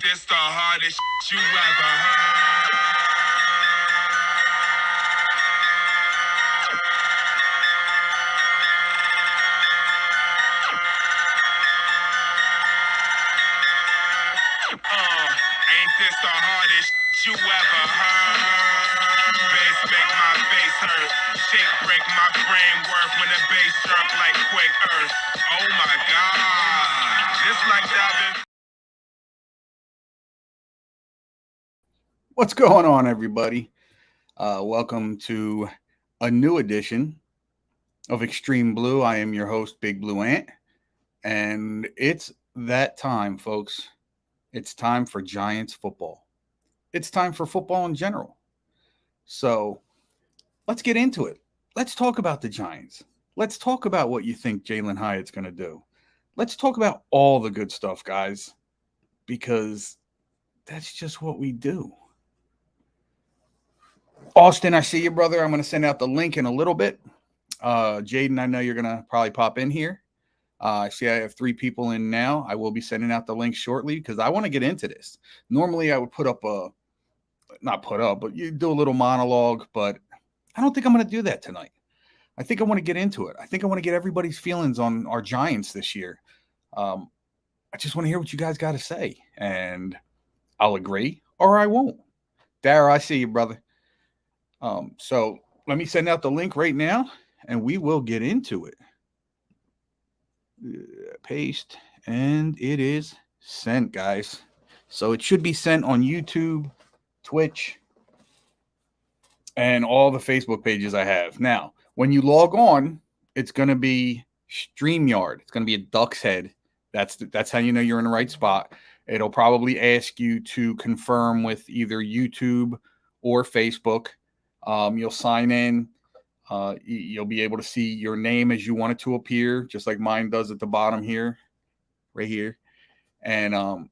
this the hardest you ever heard? Ain't this the hardest you ever heard? Bass make my face hurt. Shake break my framework when the bass jerk like quick earth. Oh my God. Just like that. What's going on, everybody? Welcome to a new edition of Xstream Blue. I am your host, Big Blue Ant, and it's that time, folks. It's time for Giants football. It's time for football in general. So let's get into it. Let's talk about the Giants. Let's talk about what you think Jalen Hyatt's going to do. Let's talk about all the good stuff, guys, because that's just what we do. Austin, I see you, brother. I'm going to send out the link in a little bit. Jaden, I know you're going to probably pop in here. I see I have 3 people in now. I will be sending out the link shortly because I want to get into this. Normally, I would but you do a little monologue, but I don't think I'm going to do that tonight. I think I want to get into it. I think I want to get everybody's feelings on our Giants this year. I just want to hear what you guys got to say, and I'll agree or I won't. Dara, I see you, brother. So let me send out the link right now, and we will get into it. Paste, and it is sent, guys. So it should be sent on YouTube, Twitch, and all the Facebook pages I have. Now, when you log on, it's going to be StreamYard. It's going to be a duck's head. That's how you know you're in the right spot. It'll probably ask you to confirm with either YouTube or Facebook. You'll sign in. You'll be able to see your name as you want it to appear, just like mine does at the bottom here, right here. And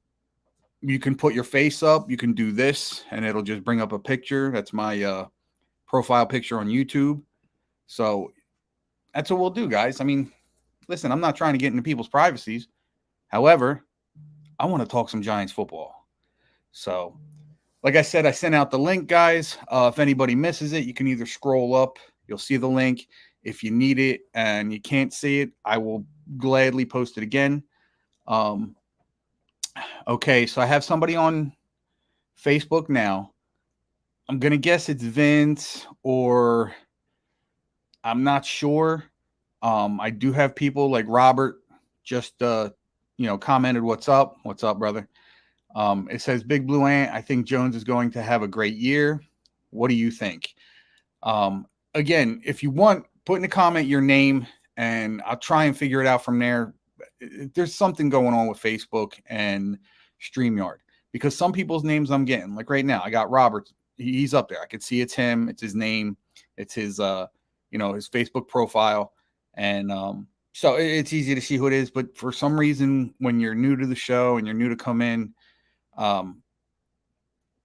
you can put your face up. You can do this, and it'll just bring up a picture. That's my profile picture on YouTube. So that's what we'll do, guys. I mean, listen, I'm not trying to get into people's privacies. However, I want to talk some Giants football. So, like I said, I sent out the link, guys. If anybody misses it, you can either scroll up. You'll see the link. If you need it and you can't see it, I will gladly post it again. Okay, so I have somebody on Facebook now. I'm going to guess it's Vince, or I'm not sure. I do have people like Robert just, commented, "What's up? What's up, brother?" It says, "Big Blue Ant, I think Jones is going to have a great year. What do you think?" Again, if you want, put in the comment your name, and I'll try and figure it out from there. There's something going on with Facebook and StreamYard, because some people's names I'm getting, like right now, I got Robert. He's up there. I can see it's him. It's his name. It's his, his Facebook profile. And so it's easy to see who it is. But for some reason, when you're new to the show and you're new to come in,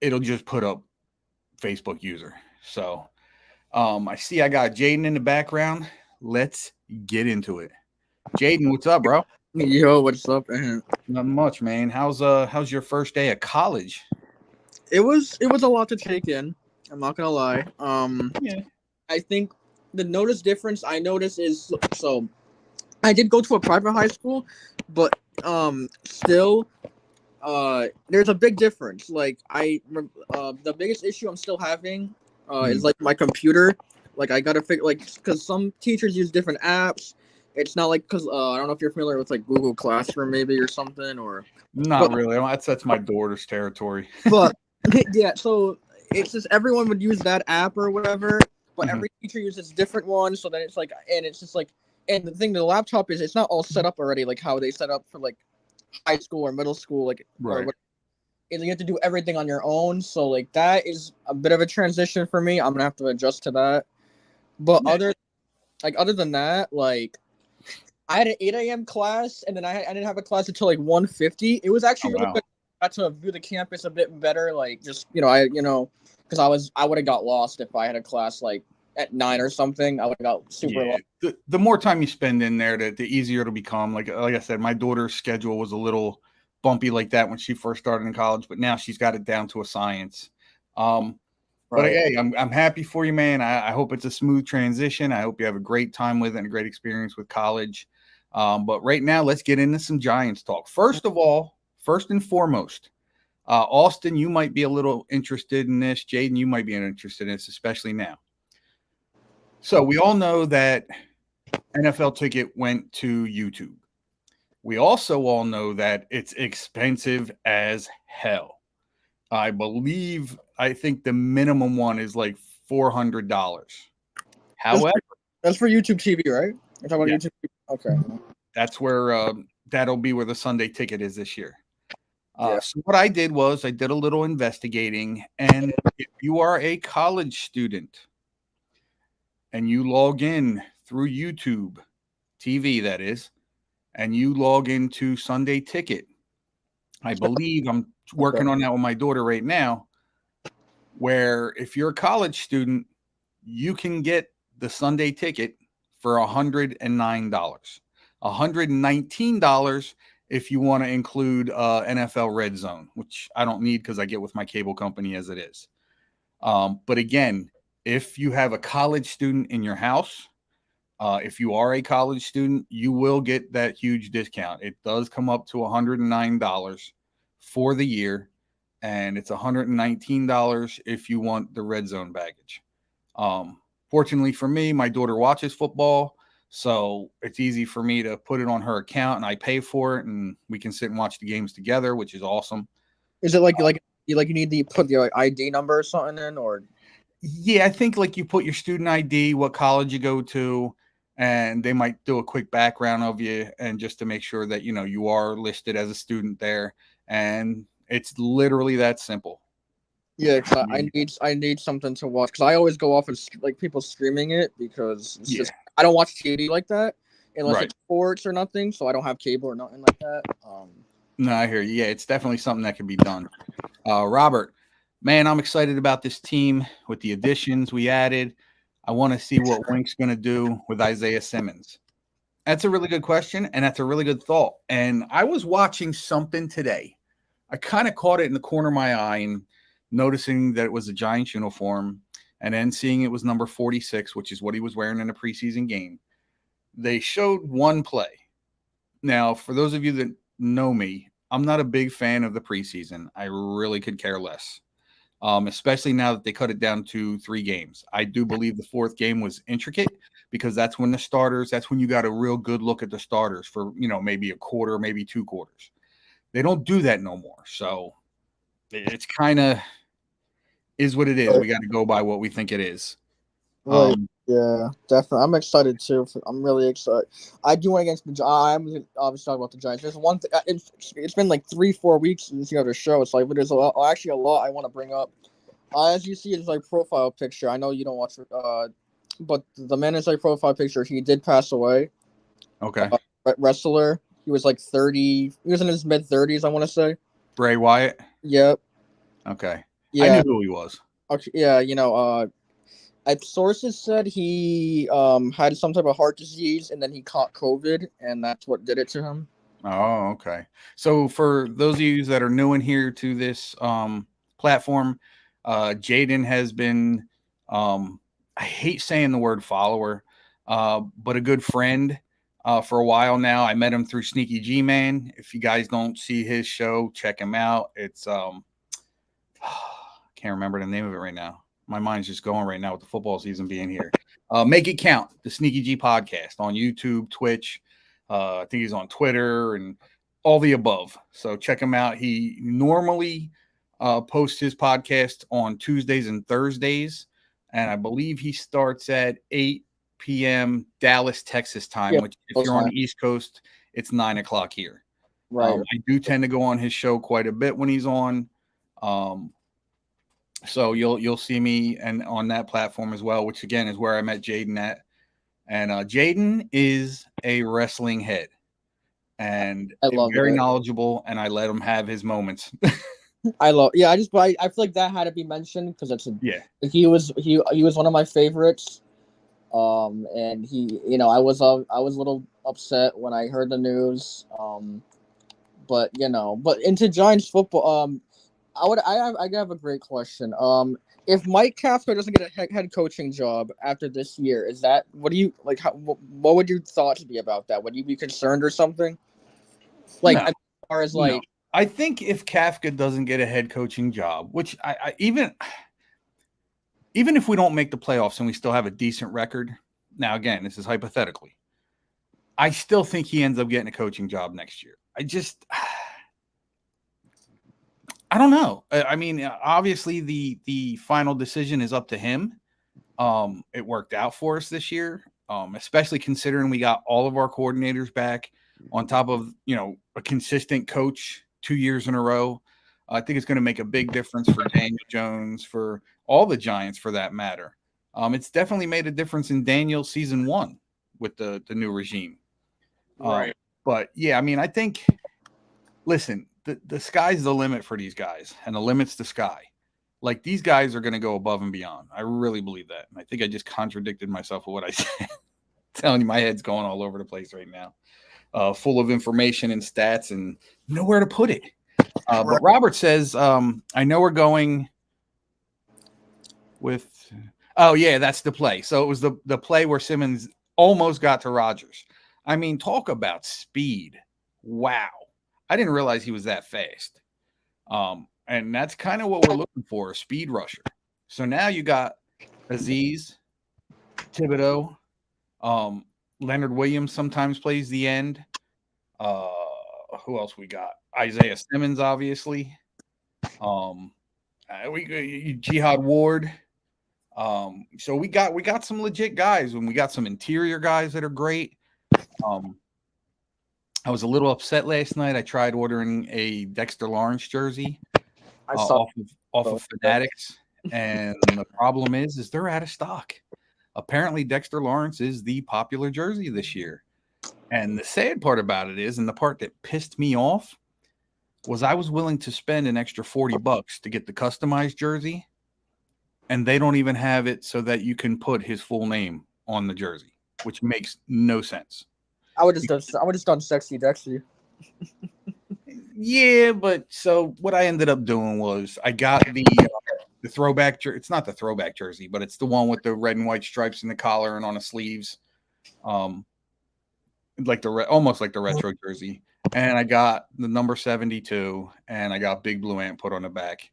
it'll just put up Facebook user. So I see I got Jaden in the background. Let's get into it. Jaden, what's up, bro? Yo, what's up, man? Nothing much, man. How's your first day at college? It was a lot to take in. I'm not gonna lie. Yeah. I think the difference I noticed is, so I did go to a private high school, but still, there's a big difference. Like the biggest issue I'm still having is like my computer. Like I gotta figure, like, because some teachers use different apps. It's not like, because I don't know if you're familiar with like Google Classroom maybe or something, or not really. That's my daughter's territory. But yeah, so it's just everyone would use that app or whatever, but every teacher uses different ones. So then it's like, and it's just like, and the thing, the laptop is, it's not all set up already, like how they set up for like high school or middle school, like right. And you have to do everything on your own. So like that is a bit of a transition for me. I'm gonna have to adjust to that. But other than that, like, I had an 8 a.m. class, and then I didn't have a class until like 1:50. It was actually really good. I got to view the campus a bit better, like, just, because I would have got lost if I had a class like at 9 or something. I would have got super lost. The more time you spend in there, the easier it'll become. Like I said, my daughter's schedule was a little bumpy like that when she first started in college, but now she's got it down to a science. But Right. hey, I'm happy for you, man. I hope it's a smooth transition. I hope you have a great time with it and a great experience with college. But right now, let's get into some Giants talk. First of all, first and foremost, Austin, you might be a little interested in this. Jaden, you might be interested in this, especially now. So we all know that NFL Ticket went to YouTube. We also all know that it's expensive as hell. I think the minimum one is like $400. However, That's for YouTube TV, right? You're talking about yeah, YouTube TV? Okay. that's where that'll be where the Sunday Ticket is this year. Yeah. So what I did was I did a little investigating, and if you are a college student and you log in through YouTube TV, that is, and you log into Sunday Ticket, I believe I'm working on that with my daughter right now, where if you're a college student, you can get the Sunday Ticket for $109. $119 if you want to include NFL Red Zone, which I don't need because I get with my cable company as it is. But again, if you have a college student in your house, if you are a college student, you will get that huge discount. It does come up to $109 for the year, and it's $119 if you want the Red Zone baggage. Fortunately for me, my daughter watches football, so it's easy for me to put it on her account, and I pay for it, and we can sit and watch the games together, which is awesome. Is it like you need to put your ID number or something in, or? Yeah, I think like you put your student ID, what college you go to, and they might do a quick background of you, and just to make sure that you are listed as a student there, and it's literally that simple. Yeah, cause I need something to watch because I always go off and like people streaming it because it's just I don't watch TV like that unless it's sports or nothing, so I don't have cable or nothing like that. No, I hear you. Yeah, it's definitely something that can be done. Robert, man, I'm excited about this team with the additions we added. I want to see what Wink's going to do with Isaiah Simmons. That's a really good question, and that's a really good thought. And I was watching something today. I kind of caught it in the corner of my eye and noticing that it was a Giants uniform, and then seeing it was number 46, which is what he was wearing in a preseason game. They showed one play. Now, for those of you that know me, I'm not a big fan of the preseason. I really could care less, especially now that they cut it down to 3 games. I do believe the 4th game was intricate because that's when you got a real good look at the starters for, maybe a quarter, maybe 2 quarters. They don't do that no more. So it's kind of is what it is. We got to go by what we think it is. Right. Yeah, definitely. I'm excited too. I'm really excited. I do want against the Giants. I'm obviously talking about the Giants. There's one thing. It's been like 3-4 weeks since you have the show. It's like, but there's actually a lot I want to bring up. As you see his like profile picture, I know you don't watch. But the man is like profile picture. He did pass away. Okay. Wrestler. He was like 30. He was in his mid-30s. I want to say. Bray Wyatt. Yep. Okay. Yeah. I knew who he was. Okay. Yeah. Sources said he had some type of heart disease and then he caught COVID and that's what did it to him. Oh, okay. So for those of you that are new in here to this platform, Jaden has been, I hate saying the word follower, but a good friend for a while now. I met him through Sneaky G-Man. If you guys don't see his show, check him out. It's can't remember the name of it right now. My mind's just going right now with the football season being here. Make It Count, the Sneaky G podcast on YouTube, Twitch. I think he's on Twitter and all the above. So check him out. He normally posts his podcast on Tuesdays and Thursdays. And I believe he starts at 8 p.m. Dallas, Texas time, which if you're on the East Coast, it's 9 o'clock here. Right. I do tend to go on his show quite a bit when he's on. So you'll see me and on that platform as well, which again is where I met Jaden at. And Jaden is a wrestling head and very knowledgeable, and I let him have his moments. I feel like that had to be mentioned because he was one of my favorites. And he, I was a little upset when I heard the news. but but into Giants football, I have a great question. If Mike Kafka doesn't get a head coaching job after this year, is that what do you like? What would your thoughts be about that? Would you be concerned or something? Like No. as far as No. like, I think if Kafka doesn't get a head coaching job, which I even if we don't make the playoffs and we still have a decent record, now again, this is hypothetically, I still think he ends up getting a coaching job next year. I don't know. I mean, obviously the final decision is up to him. It worked out for us this year, especially considering we got all of our coordinators back on top of, a consistent coach 2 years in a row. I think it's going to make a big difference for Daniel Jones, for all the Giants for that matter. It's definitely made a difference in Daniel's season 1 with the new regime. right? But yeah, I mean, I think, listen, the sky's the limit for these guys, and the limit's the sky. Like, these guys are going to go above and beyond. I really believe that. And I think I just contradicted myself with what I said. Telling you, my head's going all over the place right now, full of information and stats and nowhere to put it. But Robert says, I know we're going with – oh, yeah, that's the play. So it was the play where Simmons almost got to Rodgers. I mean, talk about speed. Wow. I didn't realize he was that fast. And that's kind of what we're looking for, a speed rusher. So now you got Aziz, Thibodeau, Leonard Williams sometimes plays the end. Who else we got? Isaiah Simmons, obviously. Jihad Ward. So we got some legit guys, and we got some interior guys that are great. I was a little upset last night. I tried ordering a Dexter Lawrence jersey off of Fanatics, and the problem is they're out of stock. Apparently, Dexter Lawrence is the popular jersey this year. And the sad part about it is, and the part that pissed me off, was I was willing to spend an extra $40 to get the customized jersey, and they don't even have it so that you can put his full name on the jersey, which makes no sense. I would just done sexy Dexter. Yeah, but so what I ended up doing was I got the throwback jersey. It's not the throwback jersey, but it's the one with the red and white stripes in the collar and on the sleeves, like almost like the retro jersey. And I got the number 72, and I got Big Blue Ant put on the back,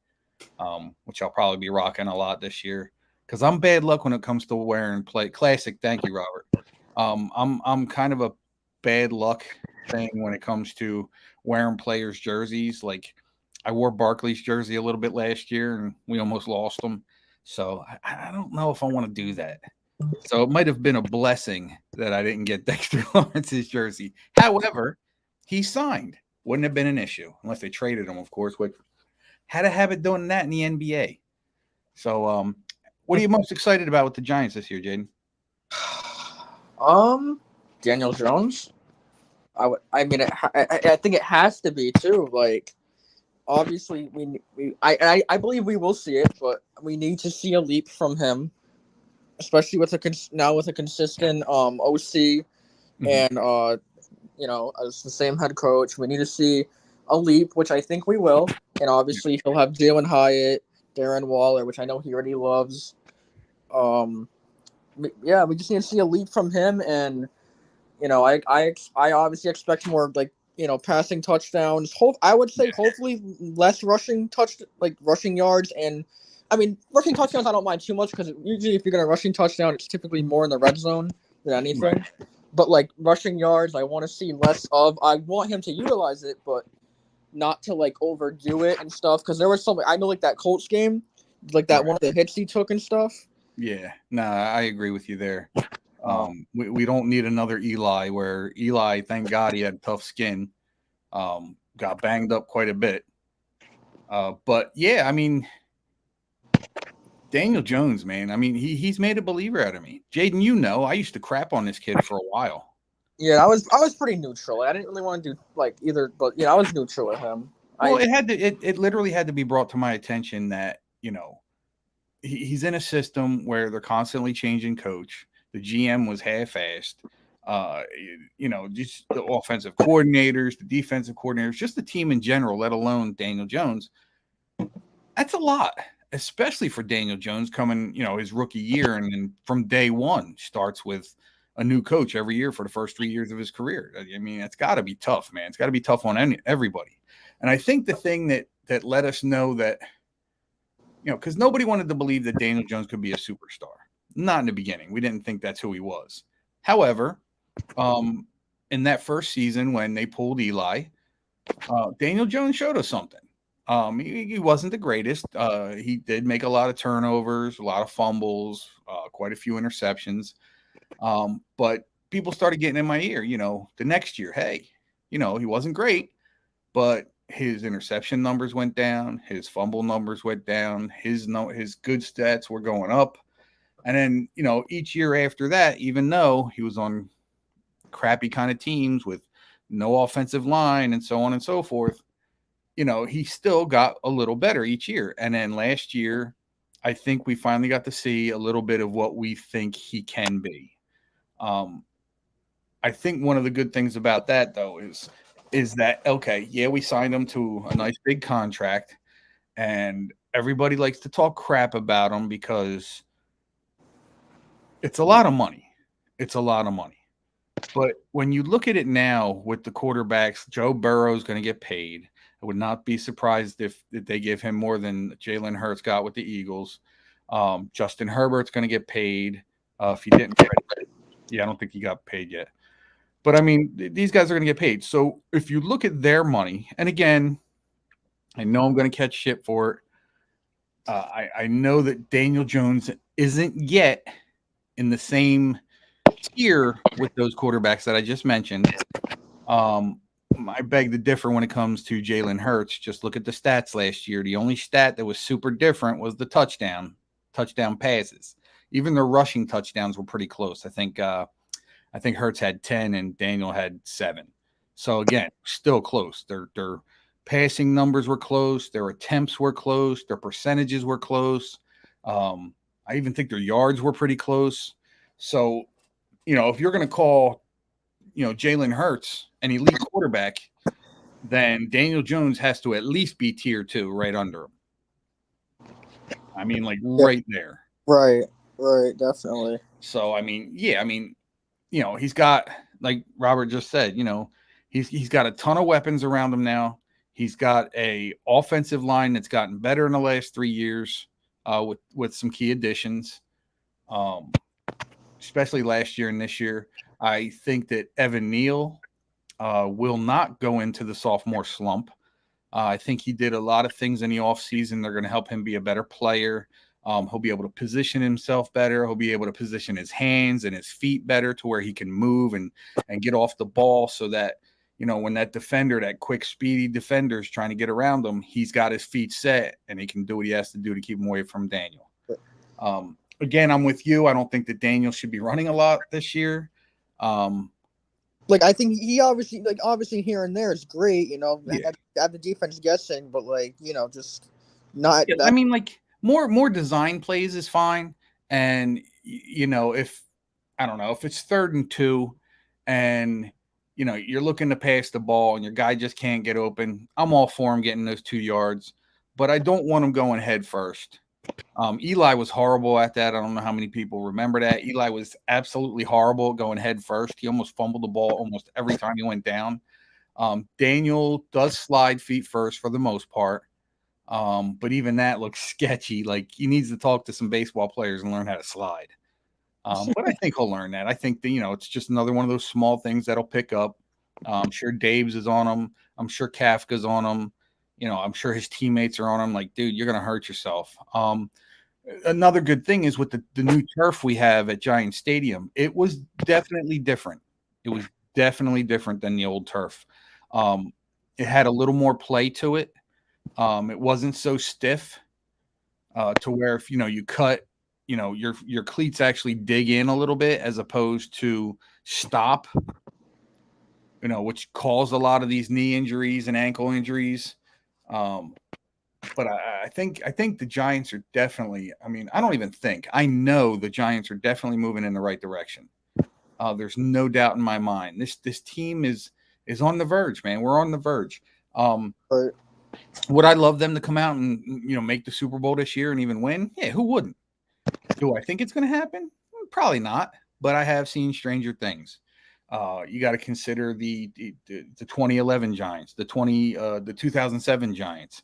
which I'll probably be rocking a lot this year because I'm bad luck when it comes to wearing classic. Thank you, Robert. I'm kind of a bad luck thing when it comes to wearing players' jerseys. Like, I wore Barkley's jersey a little bit last year, and we almost lost him. So I don't know if I want to do that. So it might have been a blessing that I didn't get Dexter Lawrence's jersey. However, he signed. Wouldn't have been an issue unless they traded him, of course, which had a habit doing that in the NBA. So what are you most excited about with the Giants this year, Jaden? Daniel Jones. I think it has to be too. Like, obviously, I believe we will see it, but we need to see a leap from him, especially with a consistent OC and as the same head coach. We need to see a leap, which I think we will, and obviously he'll have Jalen Hyatt, Darren Waller, which I know he already loves. We just need to see a leap from him, and I obviously expect more passing touchdowns. I would say hopefully less rushing yards, and I mean rushing touchdowns I don't mind too much because usually if you're gonna rushing touchdown, it's typically more in the red zone than anything. Right. But like rushing yards, I want to see less of. I want him to utilize it, but not to overdo it and stuff. Because there was something I know, like that Colts game, like that one of the hits he took and stuff. Yeah, I agree with you there. We don't need another Eli where Eli, thank God he had tough skin, got banged up quite a bit. But yeah, I mean, Daniel Jones, man. I mean, he's made a believer out of me. Jaden, I used to crap on this kid for a while. Yeah, I was pretty neutral. I didn't really want to do either, but I was neutral with him. Well, it literally had to be brought to my attention that he's in a system where they're constantly changing coach. The GM was half-assed. Just the offensive coordinators, the defensive coordinators, just the team in general, let alone Daniel Jones. That's a lot, especially for Daniel Jones coming, his rookie year, and then from day one starts with a new coach every year for the first 3 years of his career. I mean, it's got to be tough, man. It's got to be tough on everybody. And I think the thing that let us know that, because nobody wanted to believe that Daniel Jones could be a superstar. Not in the beginning. We didn't think that's who he was. However, in that first season when they pulled Eli, Daniel Jones showed us something. He wasn't the greatest. He did make a lot of turnovers, a lot of fumbles, quite a few interceptions. But people started getting in my ear, the next year, hey, he wasn't great, but his interception numbers went down, his fumble numbers went down, his good stats were going up. And then, each year after that, even though he was on crappy kind of teams with no offensive line and so on and so forth, he still got a little better each year. And then last year, I think we finally got to see a little bit of what we think he can be. I think one of the good things about that, though, is that, okay, yeah, we signed him to a nice big contract, and everybody likes to talk crap about him because it's a lot of money. It's a lot of money. But when you look at it now with the quarterbacks, Joe Burrow is going to get paid. I would not be surprised if they give him more than Jalen Hurts got with the Eagles. Justin Herbert's going to get paid. If he didn't, I don't think he got paid yet. But I mean, these guys are going to get paid. So if you look at their money, and again, I know I'm going to catch shit for it. I know that Daniel Jones isn't yet in the same tier with those quarterbacks that I just mentioned. I beg to differ when it comes to Jalen Hurts. Just look at the stats last year. The only stat that was super different was the touchdown passes. Even the rushing touchdowns were pretty close. I think Hurts had 10 and Daniel had 7. So again, still close. Their passing numbers were close. Their attempts were close. Their percentages were close. I even think their yards were pretty close. So, if you're going to call, Jalen Hurts an elite quarterback, then Daniel Jones has to at least be tier 2 right under him. I mean, right there. Right, definitely. So, I mean, he's got, like Robert just said, he's got a ton of weapons around him now. He's got a offensive line that's gotten better in the last 3 years with some key additions, especially last year and this year. I think that Evan Neal will not go into the sophomore slump. I think he did a lot of things in the offseason. They're going to help him be a better player. He'll be able to position himself better. He'll be able to position his hands and his feet better to where he can move and get off the ball so that, when that defender, that quick, speedy defender is trying to get around him, he's got his feet set and he can do what he has to do to keep him away from Daniel. Again, I'm with you. I don't think that Daniel should be running a lot this year. I think he obviously here and there is great, have the defense guessing, but just not. Yeah, I mean, more design plays is fine. And, if it's 3rd and 2 and, you're looking to pass the ball and your guy just can't get open, I'm all for him getting those 2 yards, but I don't want him going head first. Eli was horrible at that. I don't know how many people remember that. Eli was absolutely horrible going head first. He almost fumbled the ball almost every time he went down. Daniel does slide feet first for the most part. But even that looks sketchy. He needs to talk to some baseball players and learn how to slide. But I think he'll learn that. I think that, it's just another one of those small things that'll pick up. I'm sure Dave's is on him. I'm sure Kafka's on him. I'm sure his teammates are on him. Dude, you're going to hurt yourself. Another good thing is with the new turf we have at Giant Stadium, it was definitely different. It was definitely different than the old turf. It had a little more play to it. It wasn't so stiff to where if, you cut, your cleats actually dig in a little bit as opposed to stop, which caused a lot of these knee injuries and ankle injuries. But I think the Giants are definitely, I know the Giants are definitely moving in the right direction. There's no doubt in my mind. This team is on the verge, man. We're on the verge. Right. Would I love them to come out and make the Super Bowl this year and even win? Yeah, who wouldn't? Do I think it's going to happen? Probably not. But I have seen stranger things. You got to consider the 2011 Giants, the 2007 Giants.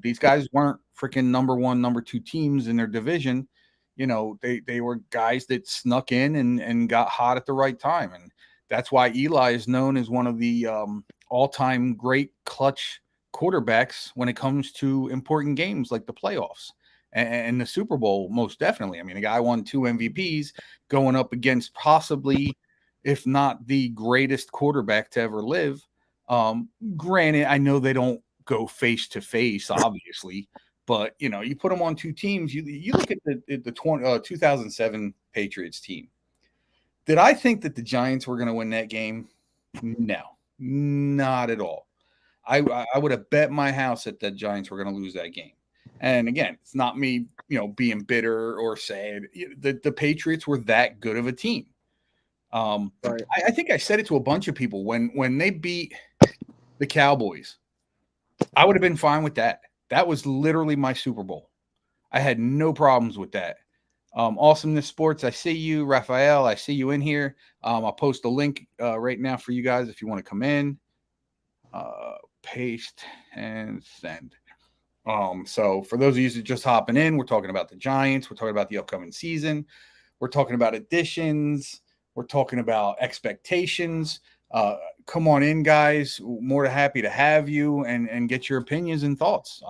These guys weren't freaking number one, number two teams in their division. They were guys that snuck in and got hot at the right time, and that's why Eli is known as one of the all-time great clutch quarterbacks when it comes to important games like the playoffs and the Super Bowl. Most definitely. I mean, a guy won 2 MVPs going up against possibly, if not the greatest quarterback to ever live. Granted, I know they don't go face to face, obviously, but you put them on two teams. You look at the 2007 Patriots team. Did I think that the Giants were going to win that game? No, not at all. I would have bet my house that the Giants were going to lose that game. And again, it's not me, being bitter or sad. The Patriots were that good of a team. Right. I think I said it to a bunch of people when they beat the Cowboys. I would have been fine with that. That was literally my Super Bowl. I had no problems with that. Awesomeness Sports, I see you. Raphael, I see you in here. I'll post a link right now for you guys if you want to come in. Paste and send. So for those of you who are just hopping in, we're talking about the Giants. We're talking about the upcoming season. We're talking about additions. We're talking about expectations. Come on in, guys. More than happy to have you and get your opinions and thoughts.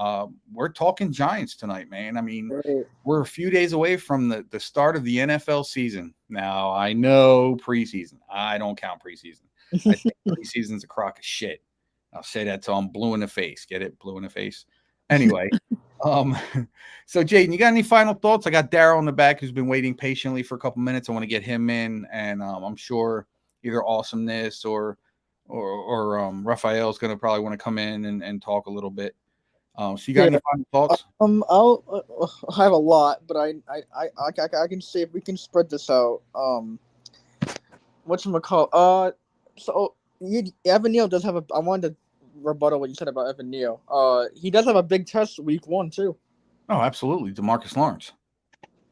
We're talking Giants tonight, man. I mean, Right. we're a few days away from the start of the NFL season. Now, I know preseason. I don't count preseason. I think preseason's a crock of shit. I'll say that till I'm blue in the face. Get it? Blue in the face. Anyway, so Jaden, you got any final thoughts? I got Daryl in the back who's been waiting patiently for a couple minutes. I want to get him in, and I'm sure either Awesomeness or Raphael is going to probably want to come in and talk a little bit. So you got any final thoughts? I'll have a lot, but I can see if we can spread this out. Whatchamacallit? So Evan Neal does have a. I wanted to rebuttal what you said about Evan Neal. He does have a big test week 1 too. Oh, absolutely, DeMarcus Lawrence.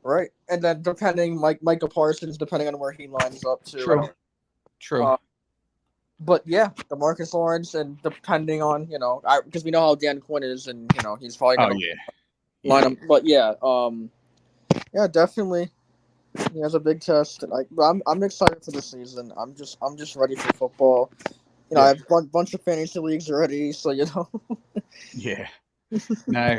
Right, and then depending, Micah Parsons, depending on where he lines up too. True. But yeah, DeMarcus Lawrence, and depending on because we know how Dan Quinn is, and he's probably gonna line him. But yeah, definitely, he has a big test. I'm excited for the season. I'm just ready for football. I have a bunch of fantasy leagues already, so Yeah. No, I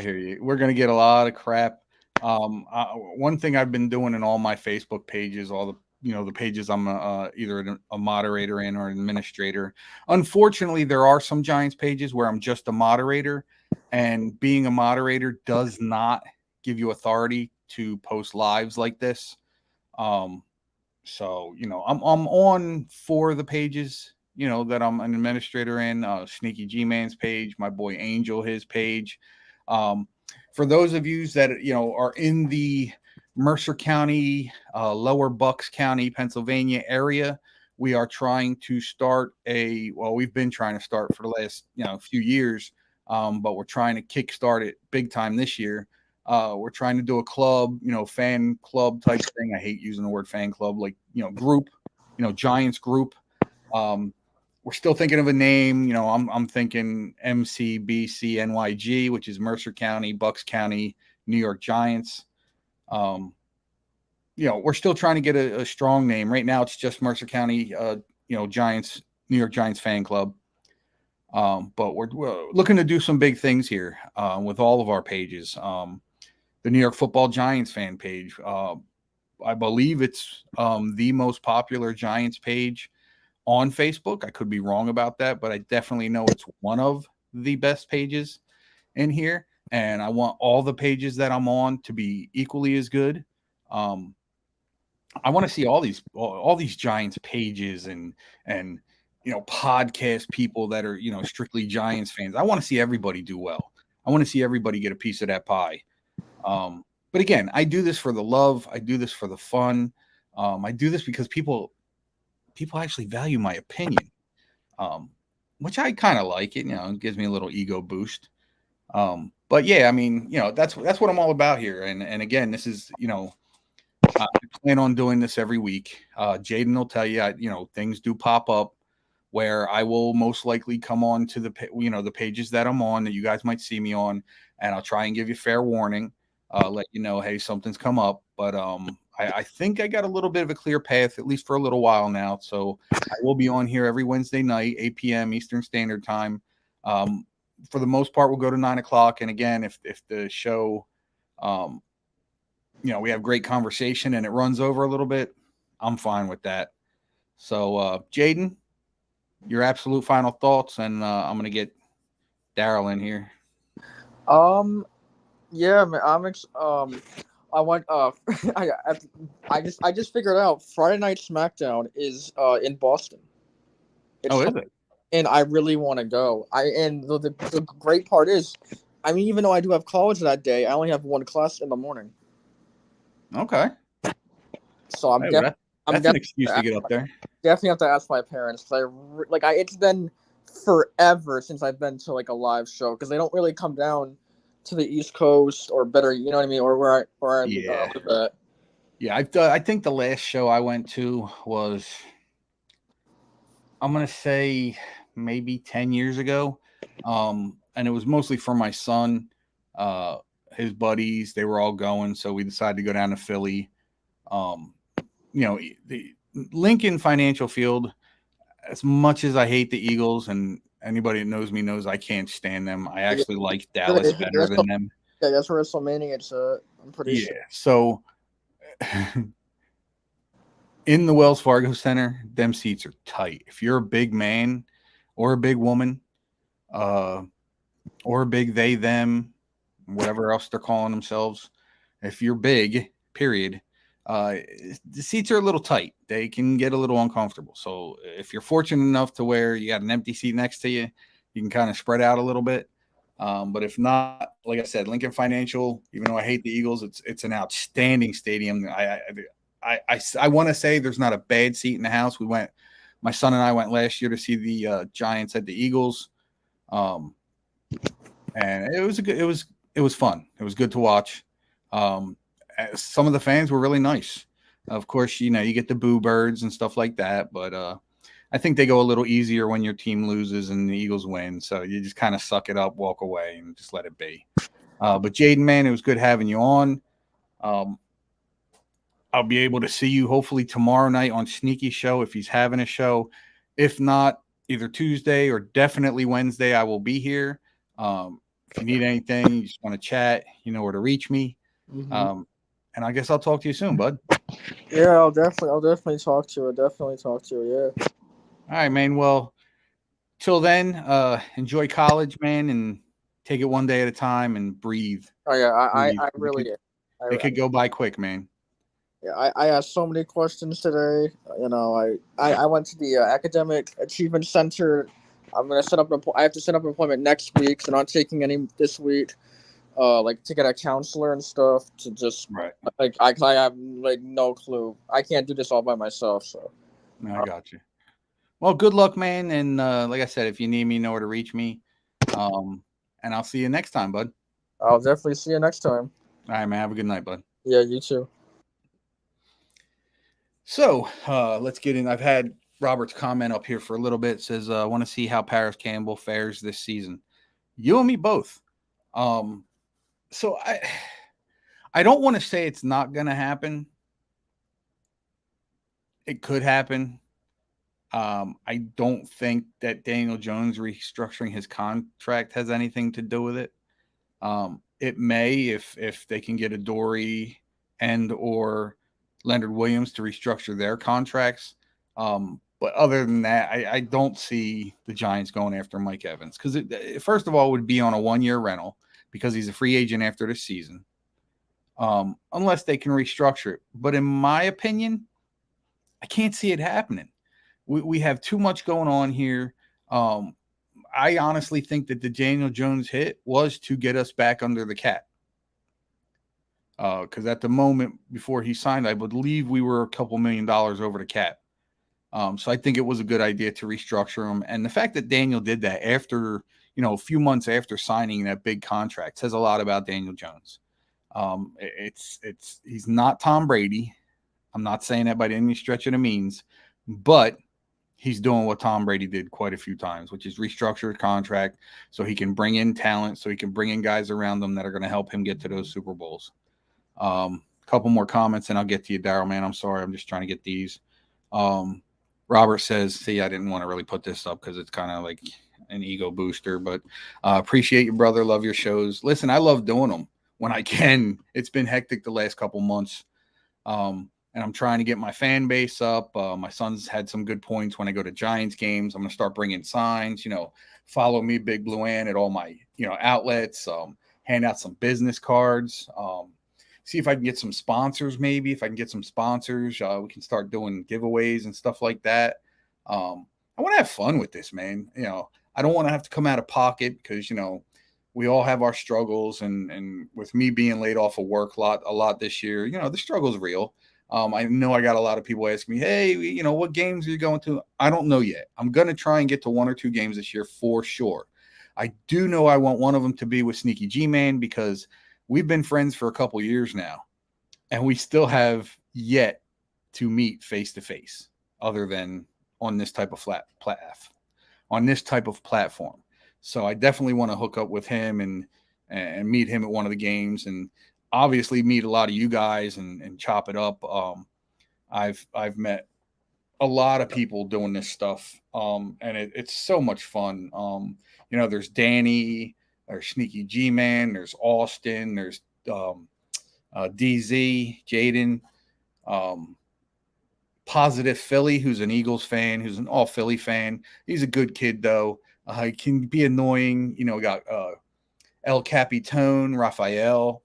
hear you. We're gonna get a lot of crap. One thing I've been doing in all my Facebook pages, all the pages I'm either a moderator in or an administrator. Unfortunately, there are some Giants pages where I'm just a moderator, and being a moderator does not give you authority to post lives like this. So I'm on 4 of the pages that I'm an administrator in. Sneaky G-Man's page, my boy Angel, his page. For those of you that are in the Mercer County, Lower Bucks County, Pennsylvania area, we are trying to start we've been trying to start for the last few years, but we're trying to kickstart it big time this year. We're trying to do a club, fan club type thing. I hate using the word fan club, like group, Giants group. We're still thinking of a name. I'm thinking MCBCNYG, which is Mercer County, Bucks County, New York Giants. We're still trying to get a strong name. Right now, it's just Mercer County, Giants, New York Giants fan club. But we're looking to do some big things here with all of our pages. The New York Football Giants fan page. I believe it's the most popular Giants page on Facebook. I could be wrong about that, but I definitely know it's one of the best pages in here. And I want all the pages that I'm on to be equally as good. I want to see all these Giants pages and podcast people that are strictly Giants fans. I want to see everybody do well. I want to see everybody get a piece of that pie. But again, I do this for the love. I do this for the fun. I do this because people actually value my opinion, which I kind of like. It, it gives me a little ego boost. But yeah, I mean, that's what I'm all about here. And again, this is, I plan on doing this every week. Jaden will tell you, things do pop up where I will most likely come on to the pages that I'm on that you guys might see me on, and I'll try and give you fair warning, let you know, hey, something's come up. But I think I got a little bit of a clear path, at least for a little while now. So I will be on here every Wednesday night, 8 p.m. Eastern Standard Time. For the most part, we'll go to 9 o'clock. And again, if the show, we have great conversation and it runs over a little bit, I'm fine with that. So, Jaden, your absolute final thoughts, and I'm going to get Daryl in here. Yeah, man, I want I just figured out Friday Night SmackDown is in Boston. Is it? And I really want to go. The great part is, I mean, even though I do have college that day, I only have one class in the morning. Okay. So I'm that's an excuse to get up there. Definitely have to ask my parents. It's been forever since I've been to like a live show because they don't really come down to the East Coast or better, you know what I mean, or where I live at. Yeah, I think the last show I went to was, I'm gonna say, maybe 10 years ago, and it was mostly for my son. His buddies, they were all going, so we decided to go down to Philly. The Lincoln Financial Field, as much as I hate the Eagles, and anybody that knows me knows I can't stand them, I actually like Dallas better than them. Yeah, that's WrestleMania. I'm pretty sure. So in the Wells Fargo Center, them seats are tight. If you're a big man or a big woman, or a big they, them, whatever else they're calling themselves, if you're big, period, the seats are a little tight. They can get a little uncomfortable. So if you're fortunate enough to where you got an empty seat next to you, you can kind of spread out a little bit. But if not, like I said, Lincoln Financial, even though I hate the Eagles, it's an outstanding stadium. I want to say there's not a bad seat in the house. My son and I went last year to see the Giants at the Eagles. And it was fun. It was good to watch. Some of the fans were really nice. Of course, you get the boo birds and stuff like that, but I think they go a little easier when your team loses and the Eagles win. So you just kind of suck it up, walk away, and just let it be. But Jaden, man, it was good having you on. I'll be able to see you hopefully tomorrow night on Sneaky Show if he's having a show. If not, either Tuesday or definitely Wednesday, I will be here. If you need anything, you just want to chat, you know where to reach me. Mm-hmm. And I guess I'll talk to you soon, bud. Yeah, I'll definitely talk to you. Yeah. All right, man. Well, till then, enjoy college, man, and take it one day at a time and breathe. Oh yeah, I really. It could go by quick, man. Yeah, I asked so many questions today. I went to the Academic Achievement Center. I have to set up an appointment next week, so I'm not taking any this week. To get a counselor and stuff to just right. I have no clue. I can't do this all by myself. So I got you. Well, good luck, man. And like I said, if you need me, you know where to reach me. And I'll see you next time, bud. I'll definitely see you next time. All right, man. Have a good night, bud. Yeah, you too. So let's get in. I've had Robert's comment up here for a little bit. It says, I want to see how Paris Campbell fares this season. You and me both. So I don't want to say it's not going to happen. It could happen. I don't think that Daniel Jones restructuring his contract has anything to do with it. It may if they can get a Dory and or Leonard Williams to restructure their contracts. But other than that, I don't see the Giants going after Mike Evans because first of all, it would be on a 1-year rental because he's a free agent after this season, unless they can restructure it. But in my opinion, I can't see it happening. We have too much going on here. I honestly think that the Daniel Jones hit was to get us back under the cap. because at the moment before he signed, I believe we were a couple $1 million over the cap. So I think it was a good idea to restructure him. And the fact that Daniel did that after, a few months after signing that big contract says a lot about Daniel Jones. He's not Tom Brady. I'm not saying that by any stretch of the means, but he's doing what Tom Brady did quite a few times, which is restructure a contract so he can bring in talent, so he can bring in guys around him that are going to help him get to those Super Bowls. Couple more comments and I'll get to you, Daryl, man. I'm sorry. I'm just trying to get these. Robert says, see, I didn't want to really put this up because it's kind of like an ego booster, but appreciate you, brother. Love your shows. Listen, I love doing them when I can. It's been hectic the last couple months. And I'm trying to get my fan base up. My son's had some good points when I go to Giants games. I'm going to start bringing signs, follow me, Big Blue Ant, at all my, outlets, hand out some business cards, see if I can get some sponsors. Maybe if I can get some sponsors, we can start doing giveaways and stuff like that. I want to have fun with this, man. I don't want to have to come out of pocket because, we all have our struggles. And with me being laid off of work a lot this year, the struggle's real. I know I got a lot of people asking me, hey, what games are you going to? I don't know yet. I'm going to try and get to 1 or 2 games this year for sure. I do know I want one of them to be with Sneaky G-Man because we've been friends for a couple years now, and we still have yet to meet face to face other than on this type of platform. So I definitely want to hook up with him and meet him at one of the games and obviously meet a lot of you guys and chop it up. I've met a lot of people doing this stuff. And it's so much fun. There's Danny, there's Sneaky G-Man, there's Austin, there's DZ, Jaden, Positive Philly, who's an Eagles fan, who's an all Philly fan. He's a good kid though. He can be annoying. We got El Capitone, Raphael,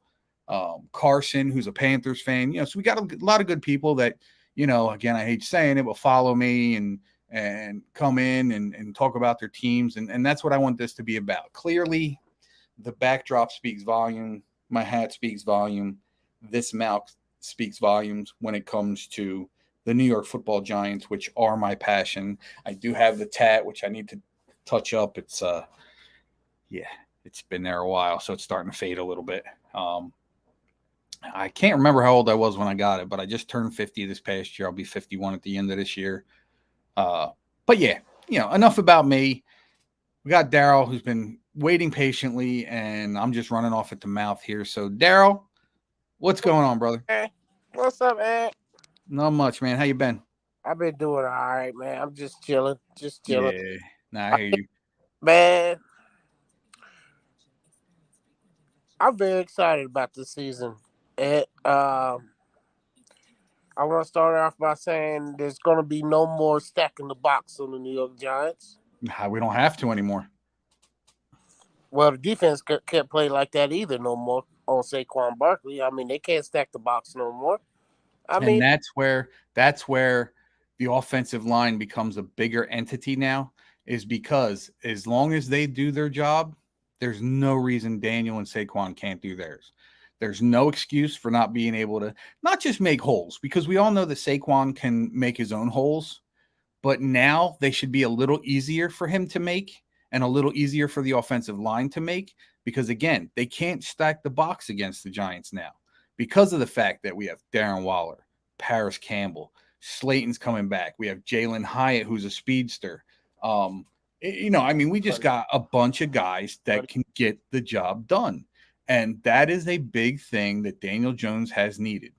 Carson, who's a Panthers fan. So we got a lot of good people that, again, I hate saying it, but follow me and come in and talk about their teams. And that's what I want this to be about. Clearly, the backdrop speaks volume. My hat speaks volume. This mouth speaks volumes when it comes to the New York Football Giants, which are my passion. I do have the tat, which I need to touch up. It's it's been there a while, so it's starting to fade a little bit. I can't remember how old I was when I got it, but I just turned 50 this past year. I'll be 51 at the end of this year. But yeah, enough about me. We got Daryl, who's been waiting patiently, and I'm just running off at the mouth here. So Daryl, what's going on, brother? Hey, what's up, man? Not much, man. How you been? I've been doing all right, man. I'm just chilling. Yeah, I hear you. Man, I'm very excited about this season. And I want to start off by saying there's going to be no more stacking the box on the New York Giants. We don't have to anymore. Well, the defense can't play like that either no more on Saquon Barkley. I mean, they can't stack the box no more. And that's where the offensive line becomes a bigger entity now, is because as long as they do their job, there's no reason Daniel and Saquon can't do theirs. There's no excuse for not being able to not just make holes, because we all know that Saquon can make his own holes, but now they should be a little easier for him to make and a little easier for the offensive line to make, because again, they can't stack the box against the Giants now because of the fact that we have Darren Waller, Paris Campbell, Slayton's coming back. We have Jalen Hyatt, who's a speedster. We just got a bunch of guys that can get the job done. And that is a big thing that Daniel Jones has needed.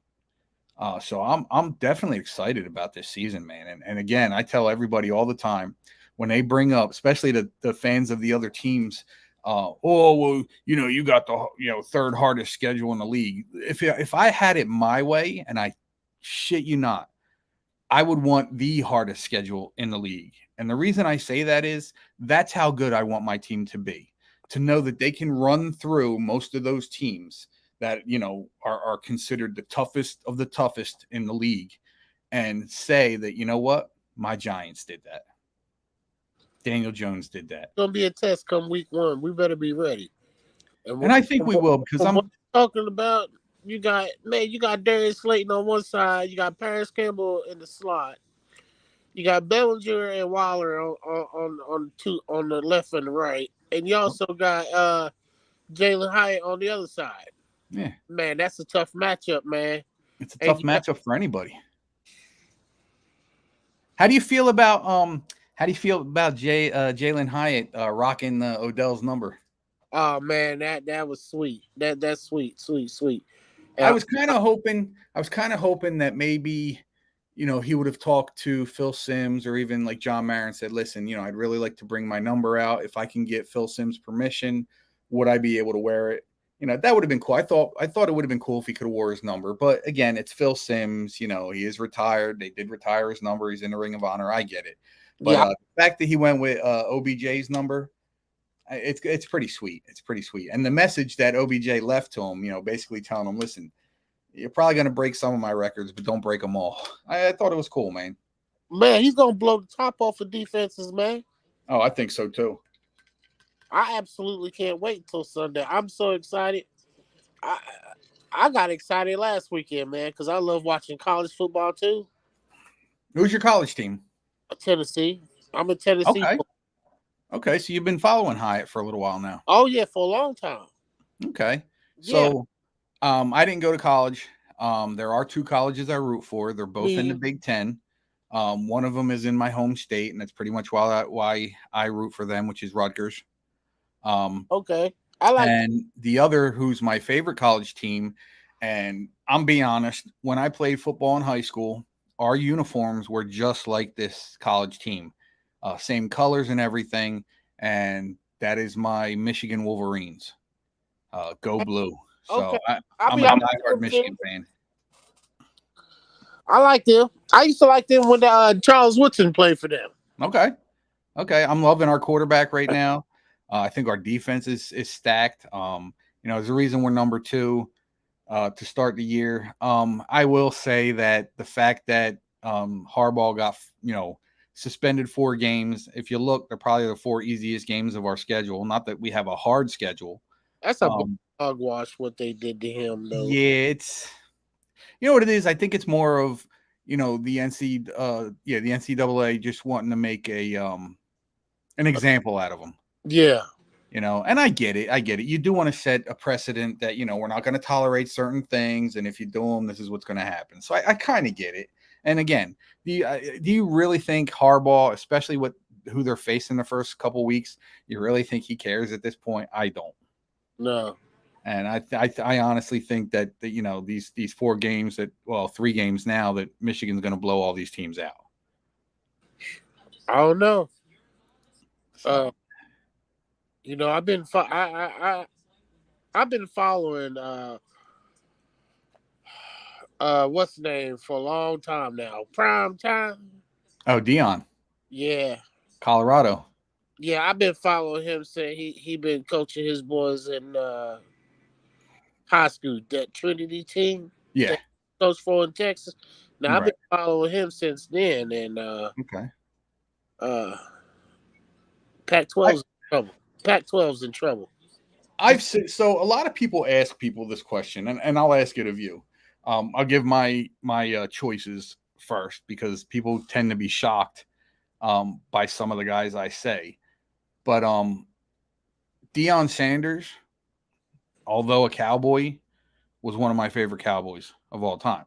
So I'm definitely excited about this season, man. And again, I tell everybody all the time when they bring up, especially the fans of the other teams, you got the third hardest schedule in the league. If I had it my way, and I shit you not, I would want the hardest schedule in the league. And the reason I say that is that's how good I want my team to be, to know that they can run through most of those teams that, are considered the toughest of the toughest in the league and say that, you know what, my Giants did that. Daniel Jones did that. It's going to be a test come week 1. We better be ready. And I think we will, because I'm talking about you got Darius Slayton on one side. You got Paris Campbell in the slot. You got Bellinger and Waller on the left and the right, and you also got Jalen Hyatt on the other side. Yeah, Man, that's a tough matchup, man. it's a And tough matchup for anybody. How do you feel about Jalen Hyatt rocking Odell's number? oh man, that was sweet. That's sweet. I Uh, was kind of hoping that maybe, he would have talked to Phil Simms or even like John Mayer and said, listen, I'd really like to bring my number out. If I can get Phil Simms permission, would I be able to wear it? That would have been cool. I thought it would have been cool if he could have wore his number. But again, it's Phil Simms. He is retired. They did retire his number. He's in the Ring of Honor. I get it. But yeah, the fact that he went with OBJ's number, it's pretty sweet. It's pretty sweet. And the message that OBJ left to him, basically telling him, listen, you're probably going to break some of my records, but don't break them all. I thought it was cool, man. man, he's gonna blow the top off of defenses, man. Oh, I think so too. I absolutely can't wait until Sunday. I'm so excited. I got excited last weekend, man, because I love watching college football too. Who's your college team? Tennessee. I'm a Tennessee. Okay, so you've been following Hyatt for a little while now. Oh yeah, for a long time. Okay. Yeah. So I didn't go to college. There are two colleges I root for. They're both in the Big Ten. One of them is in my home state, and that's pretty much why I root for them, which is Rutgers. Okay. I like. And the other, who's my favorite college team, and I'm being honest, when I played football in high school, our uniforms were just like this college team, same colors and everything, and that is my Michigan Wolverines. Go Blue. So Okay. I'm a diehard Michigan fan. I like them. I used to like them when Charles Woodson played for them. Okay. I'm loving our quarterback right now. I think our defense is stacked. There's a reason we're number 2 to start the year. I will say that the fact that Harbaugh got suspended 4 games. If you look, they're probably the 4 easiest games of our schedule. Not that we have a hard schedule. That's a big hogwash what they did to him, though. Yeah, it's what it is. I think it's more of the NCAA just wanting to make an example out of them. Yeah. And I get it. You do want to set a precedent that, we're not going to tolerate certain things. And if you do them, this is what's going to happen. So I kind of get it. And again, do you really think Harbaugh, especially with who they're facing the first couple weeks, you really think he cares at this point? I don't. No. And I honestly think that these 4 games 3 games now that Michigan's going to blow all these teams out. I don't know. So. I've been I've been following what's the name for a long time now. Prime Time. Oh, Dion. Yeah. Colorado. Yeah, I've been following him since he been coaching his boys in high school, that Trinity team. Yeah. Coach for in Texas. Now I've been following him since then, and Pac-12's in trouble. Pac-12's in trouble. I've said so. A lot of people ask people this question, and I'll ask it of you. I'll give my choices first because people tend to be shocked by some of the guys I say. But Deion Sanders, although a Cowboy, was one of my favorite Cowboys of all time.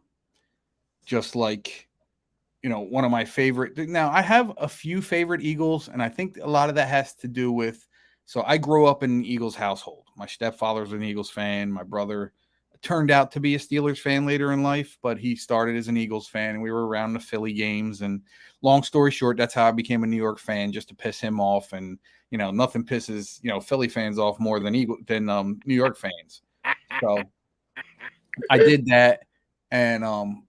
Just like, one of my favorite. Now, I have a few favorite Eagles, and I think a lot of that has to do with. So I grew up in an Eagles household. My stepfather was an Eagles fan. My brother turned out to be a Steelers fan later in life, but he started as an Eagles fan, and we were around the Philly games. And long story short, that's how I became a New York fan, just to piss him off. And nothing pisses Philly fans off more than New York fans. So I did that, and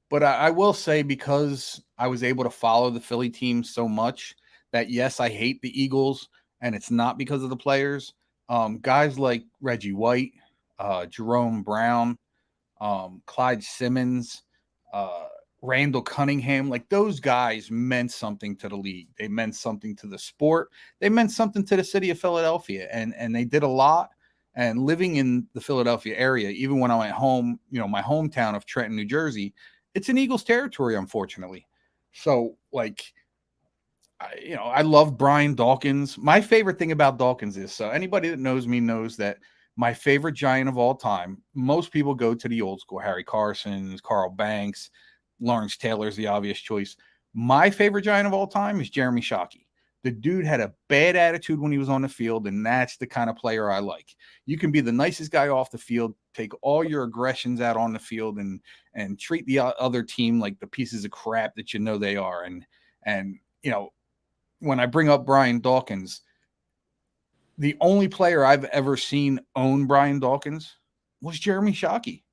but I will say, because I was able to follow the Philly team so much, that yes, I hate the Eagles. And it's not because of the players. Guys like Reggie White, Jerome Brown, Clyde Simmons, Randall Cunningham, like those guys meant something to the league. They meant something to the sport. They meant something to the city of Philadelphia. And they did a lot. And living in the Philadelphia area, even when I went home, my hometown of Trenton, New Jersey, it's an Eagles territory, unfortunately. So, like, I love Brian Dawkins. My favorite thing about Dawkins is, so anybody that knows me knows that my favorite Giant of all time, most people go to the old school, Harry Carson's, Carl Banks, Lawrence Taylor's the obvious choice. My favorite Giant of all time is Jeremy Shockey. The dude had a bad attitude when he was on the field, and that's the kind of player I like. You can be the nicest guy off the field, take all your aggressions out on the field, and treat the other team like the pieces of crap that you know they are. And when I bring up Brian Dawkins, the only player I've ever seen own Brian Dawkins was Jeremy Shockey.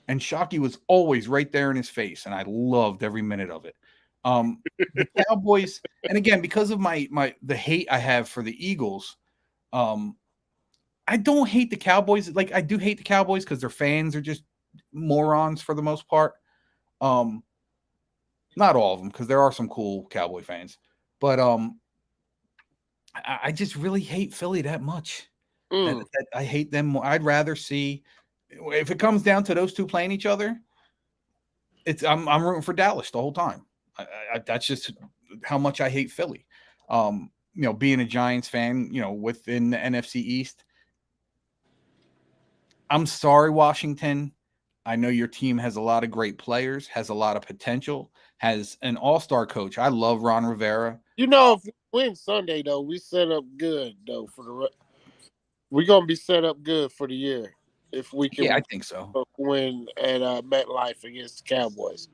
And Shockey was always right there in his face, and I loved every minute of it. The Cowboys, and again, because of the hate I have for the Eagles, I don't hate the Cowboys. Like, I do hate the Cowboys because their fans are just morons for the most part. Not all of them, because there are some cool Cowboy fans. But I just really hate Philly that much. I hate them more. I'd rather see, if it comes down to those two playing each other, I'm rooting for Dallas the whole time. That's just how much I hate Philly. Being a Giants fan, within the NFC East. I'm sorry, Washington. I know your team has a lot of great players, has a lot of potential, has an all-star coach. I love Ron Rivera. If we win Sunday, though, we set up good, though, we're going to be set up good for the year if we can. Yeah, I think so. Win at MetLife against the Cowboys.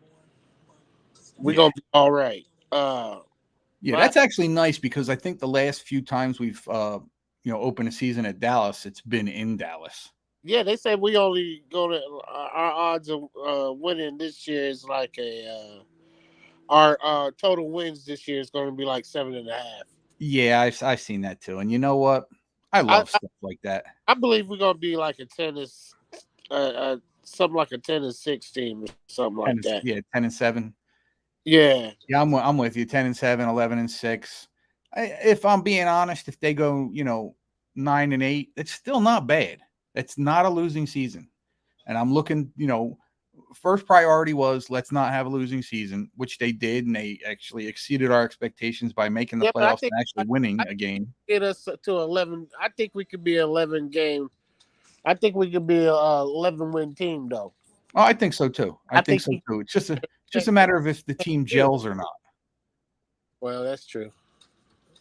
We're going to be all right. That's actually nice, because I think the last few times we've opened a season at Dallas, it's been in Dallas. Yeah, they say we only go to our odds of winning this year is like our total wins this year is going to be like 7.5. Yeah, I've seen that too, and you know what? I love stuff like that. I believe we're going to be like a tennis, something like a 10-6 team or something like that. Yeah, 10-7. Yeah, I'm with you. 10-7, 11-6. If I'm being honest, if they go 9-8, it's still not bad. It's not a losing season. And I'm looking, first priority was let's not have a losing season, which they did, and they actually exceeded our expectations by making the playoffs and actually winning a game. Get us to 11. I think we could be an 11 game. I think we could be a 11-win team, though. Oh, I think so too. I think so too. It's just a matter of if the team gels or not. Well, that's true.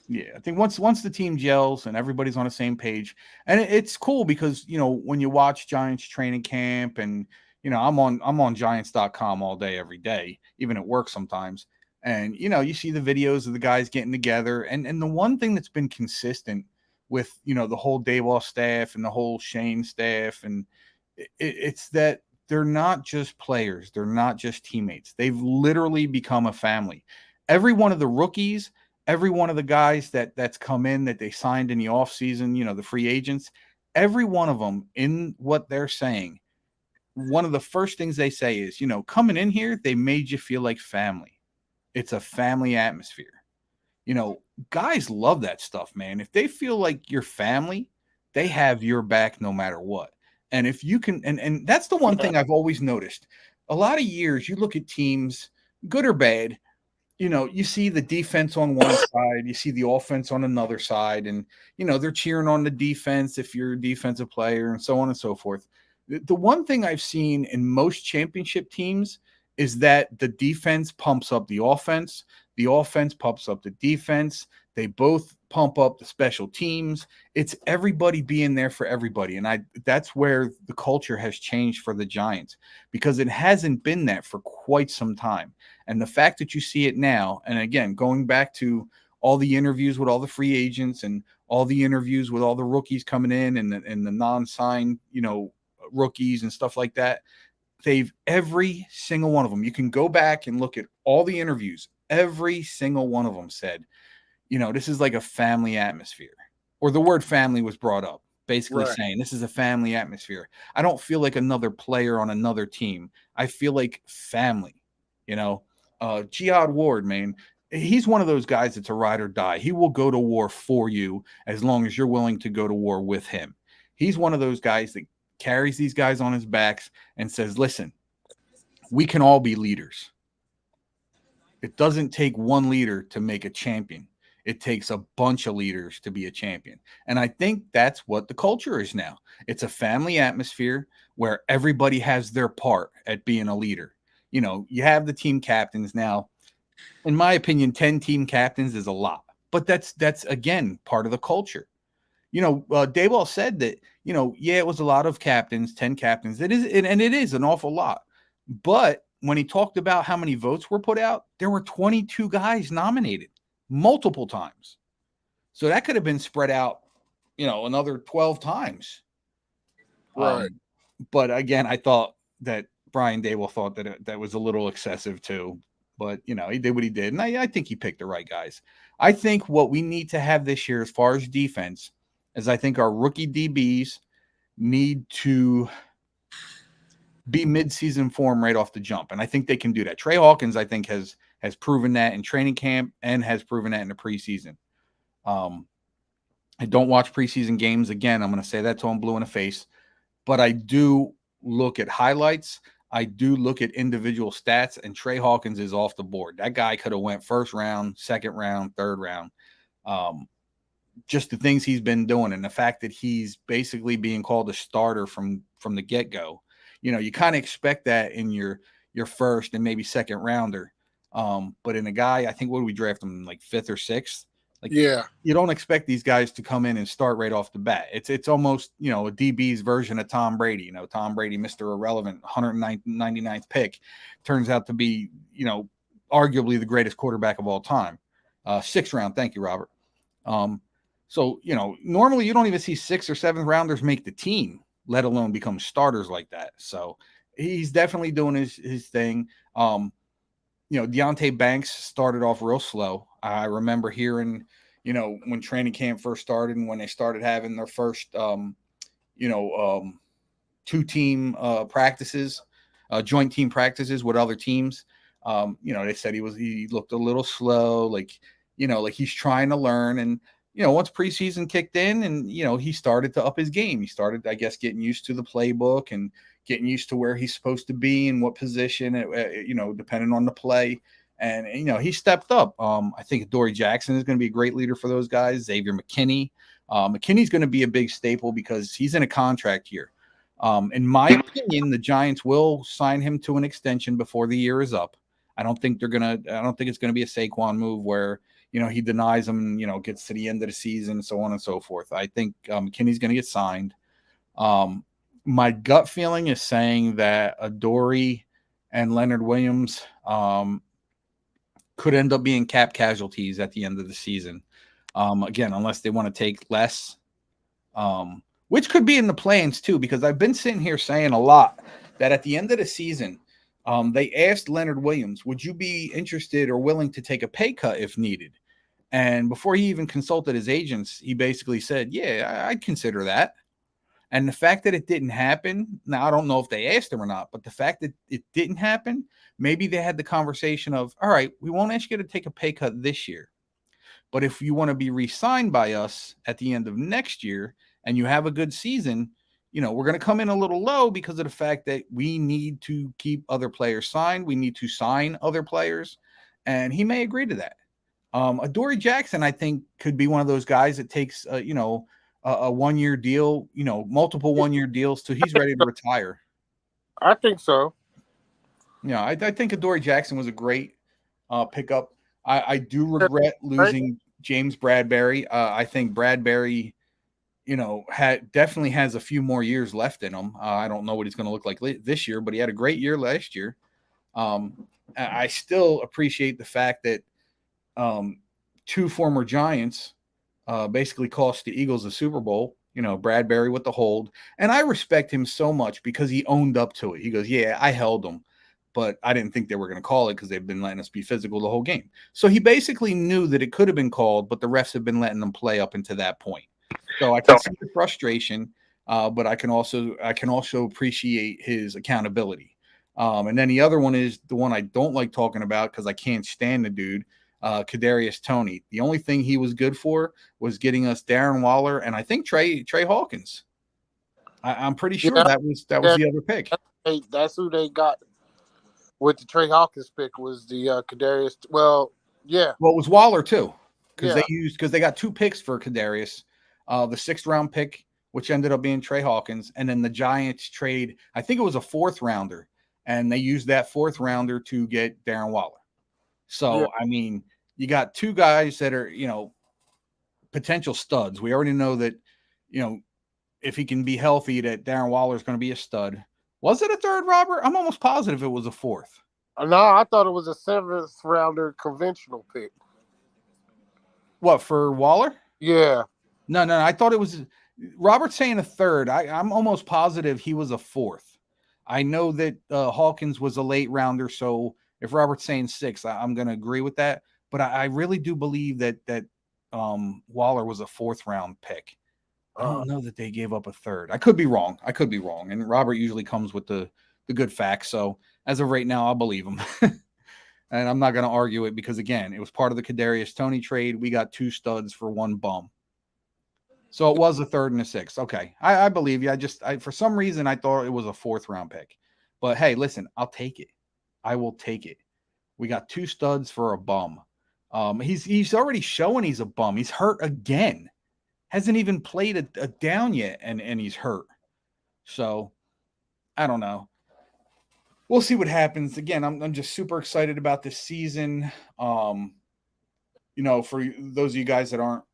Yeah, I think once the team gels and everybody's on the same page, and it's cool because when you watch Giants training camp, and I'm on Giants.com all day every day, even at work sometimes, and you see the videos of the guys getting together, and the one thing that's been consistent with the whole Daboll staff and the whole Shane staff, and it's that they're not just players, they're not just teammates. They've literally become a family. Every one of the rookies, every one of the guys that's come in that they signed in the offseason, the free agents, every one of them, in what they're saying, one of the first things they say is, coming in here, they made you feel like family. It's a family atmosphere. Guys love that stuff, man. If they feel like your family, they have your back no matter what. And if you can, and that's the one thing I've always noticed. A lot of years, you look at teams, good or bad, you see the defense on one side, you see the offense on another side, and, they're cheering on the defense if you're a defensive player, and so on and so forth. The one thing I've seen in most championship teams is that the defense pumps up the offense pumps up the defense. They both pump up the special teams. It's everybody being there for everybody. And that's where the culture has changed for the Giants, because it hasn't been that for quite some time. And the fact that you see it now, and again, going back to all the interviews with all the free agents and all the interviews with all the rookies coming in and the non-signed, rookies and stuff like that, every single one of them, you can go back and look at all the interviews. Every single one of them said, this is like a family atmosphere, or the word family was brought up, basically saying this is a family atmosphere. I don't feel like another player on another team. I feel like family, Jihad Ward, man, he's one of those guys that's a ride or die. He will go to war for you as long as you're willing to go to war with him. He's one of those guys that carries these guys on his backs and says, listen, we can all be leaders. It doesn't take one leader to make a champion. It takes a bunch of leaders to be a champion. And I think that's what the culture is now. It's a family atmosphere where everybody has their part at being a leader. You know, you have the team captains now. In my opinion, 10 team captains is a lot. But that's again, part of the culture. You know, Dayball said that, you know, yeah, it was a lot of captains, 10 captains. It is, and it is an awful lot. But when he talked about how many votes were put out, there were 22 guys nominated multiple times. So that could have been spread out, you know, another 12 times. Right. But again, I thought that Brian Dayball thought that that was a little excessive too. But, you know, he did what he did. And I think he picked the right guys. I think what we need to have this year as far as defense is I think our rookie DBs need to be mid-season form right off the jump. And I think they can do that. Trey Hawkins, I think, has proven that in training camp and has proven that in the preseason. I don't watch preseason games. Again, I'm going to say that till I'm blue in the face. But I do look at highlights. I do look at individual stats, and Trey Hawkins is off the board. That guy could have went first round, second round, third round. Just the things he's been doing and the fact that he's basically being called a starter from the get-go. You know, you kind of expect that in your first and maybe second rounder. But in a guy, I think, what do we draft him, like fifth or sixth? Like, Yeah. You don't expect these guys to come in and start right off the bat. It's almost, you know, a DB's version of Tom Brady. You know, Tom Brady, Mr. Irrelevant, 199th pick, turns out to be, you know, arguably the greatest quarterback of all time. Sixth round. Thank you, Robert. So, you know, normally you don't even see sixth or seventh rounders make the team, let alone become starters like that. So he's definitely doing his thing. You know, Deontay Banks started off real slow. I remember hearing, you know, when training camp first started and when they started having their first, two-team practices, joint team practices with other teams. You know, they said he looked a little slow, like, you know, like he's trying to learn. And, you know, once preseason kicked in and, you know, he started to up his game. He started, I guess, getting used to the playbook and getting used to where he's supposed to be and what position, you know, depending on the play. And, you know, he stepped up. I think Dory Jackson is going to be a great leader for those guys. Xavier McKinney. McKinney's going to be a big staple because he's in a contract here. In my opinion, the Giants will sign him to an extension before the year is up. I don't think it's going to be a Saquon move where, you know, he denies them, you know, gets to the end of the season, so on and so forth. I think McKinney's going to get signed. My gut feeling is saying that Adoree and Leonard Williams could end up being cap casualties at the end of the season. Again, unless they want to take less, which could be in the plans too, because I've been sitting here saying a lot that at the end of the season, they asked Leonard Williams, would you be interested or willing to take a pay cut if needed? And before he even consulted his agents, he basically said, yeah, I'd consider that. And the fact that it didn't happen, now I don't know if they asked him or not, but the fact that it didn't happen, maybe they had the conversation of, all right, we won't ask you to take a pay cut this year. But if you want to be re-signed by us at the end of next year and you have a good season, you know, we're going to come in a little low because of the fact that we need to keep other players signed. We need to sign other players. And he may agree to that. Adoree Jackson, I think, could be one of those guys that takes, a 1-year deal, you know, multiple 1-year deals till he's ready to retire. I think so. Yeah, I think Adoree Jackson was a great pickup. I do regret losing James Bradbury. I think Bradbury, you know, definitely has a few more years left in him. I don't know what he's going to look like this year, but he had a great year last year. I still appreciate the fact that two former Giants basically cost the Eagles a Super Bowl, you know, Bradbury with the hold. And I respect him so much because he owned up to it. He goes, yeah, I held them, but I didn't think they were going to call it because they've been letting us be physical the whole game. So he basically knew that it could have been called, but the refs have been letting them play up into that point. So I can see the frustration, but I can also appreciate his accountability. And then the other one is the one I don't like talking about because I can't stand the dude, Kadarius Toney. The only thing he was good for was getting us Darren Waller and I think Trey Hawkins. I'm pretty sure Yeah. that was the other pick. That's who they got with the Trey Hawkins pick was the Kadarius. Well, yeah, Well, it was Waller too, because yeah. they got 2 picks for Kadarius, the 6th round pick, which ended up being Trey Hawkins, and then the Giants trade. I think it was a 4th rounder, and they used that 4th rounder to get Darren Waller. So Yeah. I mean, you got 2 guys that are potential studs. We already know that if he can be healthy, that Darren Waller is going to be a stud. Was it a 3rd, Robert? I'm almost positive it was a 4th. No, I thought it was a 7th rounder conventional pick. What, for Waller? Yeah. No. I thought it was Robert's saying a 3rd. I'm almost positive he was a 4th. I know that Hawkins was a late rounder, so if Robert's saying 6, I'm going to agree with that. But I really do believe that Waller was a 4th round pick. I don't know that they gave up a 3rd. I could be wrong. And Robert usually comes with the good facts. So as of right now, I'll believe him. And I'm not going to argue it because, again, it was part of the Kadarius Toney trade. We got 2 studs for 1 bum. So it was a 3rd and a 6th. Okay. I believe you. For some reason, I thought it was a 4th round pick. But hey, listen, I'll take it. I will take it. We got 2 studs for a bum. He's already showing he's a bum. He's hurt again. Hasn't even played a down yet, and he's hurt. So, I don't know. We'll see what happens. Again, I'm just super excited about this season. For those of you guys that aren't,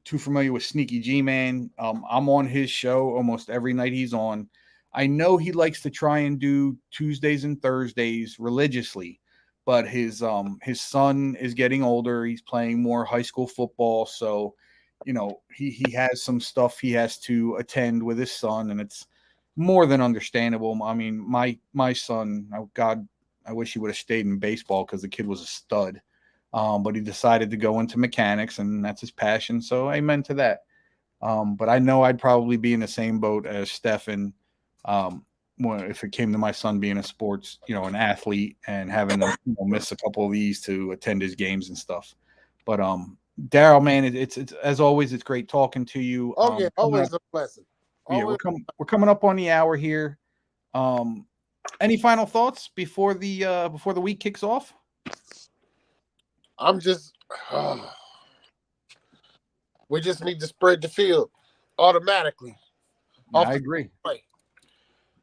too familiar with Sneaky G-Man, I'm on his show almost every night he's on. I know he likes to try and do Tuesdays and Thursdays religiously, but his son is getting older. He's playing more high school football, so he has some stuff he has to attend with his son, and it's more than understandable. I mean, my son, oh God, I wish he would have stayed in baseball because the kid was a stud. But he decided to go into mechanics, and that's his passion. So amen to that. But I know I'd probably be in the same boat as Stefan if it came to my son being a sports, an athlete and having to miss a couple of these to attend his games and stuff. But Daryl, man, it's as always, it's great talking to you. Oh yeah, always a blessing. Yeah, we're coming up on the hour here. Any final thoughts before the week kicks off? I'm just we just need to spread the field automatically. I agree. Play.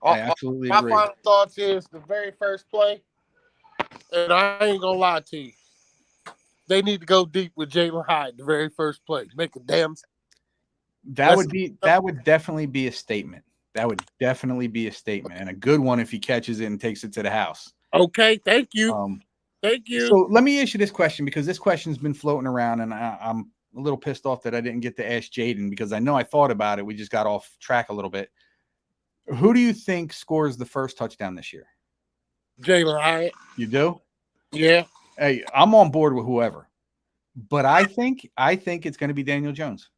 I absolutely my agree. final thoughts is the very first play, and I ain't gonna lie to you. They need to go deep with Jalen Hyde the very first play. Make a damn. That would definitely be a statement. That would definitely be a statement, and a good one if he catches it and takes it to the house. Okay, thank you. Thank you. So let me ask you this question, because this question's been floating around, and I'm a little pissed off that I didn't get to ask Jaden, because I know I thought about it. We just got off track a little bit. Who do you think scores the first touchdown this year? Jalen Hyde. You do? Yeah. Hey, I'm on board with whoever, but I think it's going to be Daniel Jones.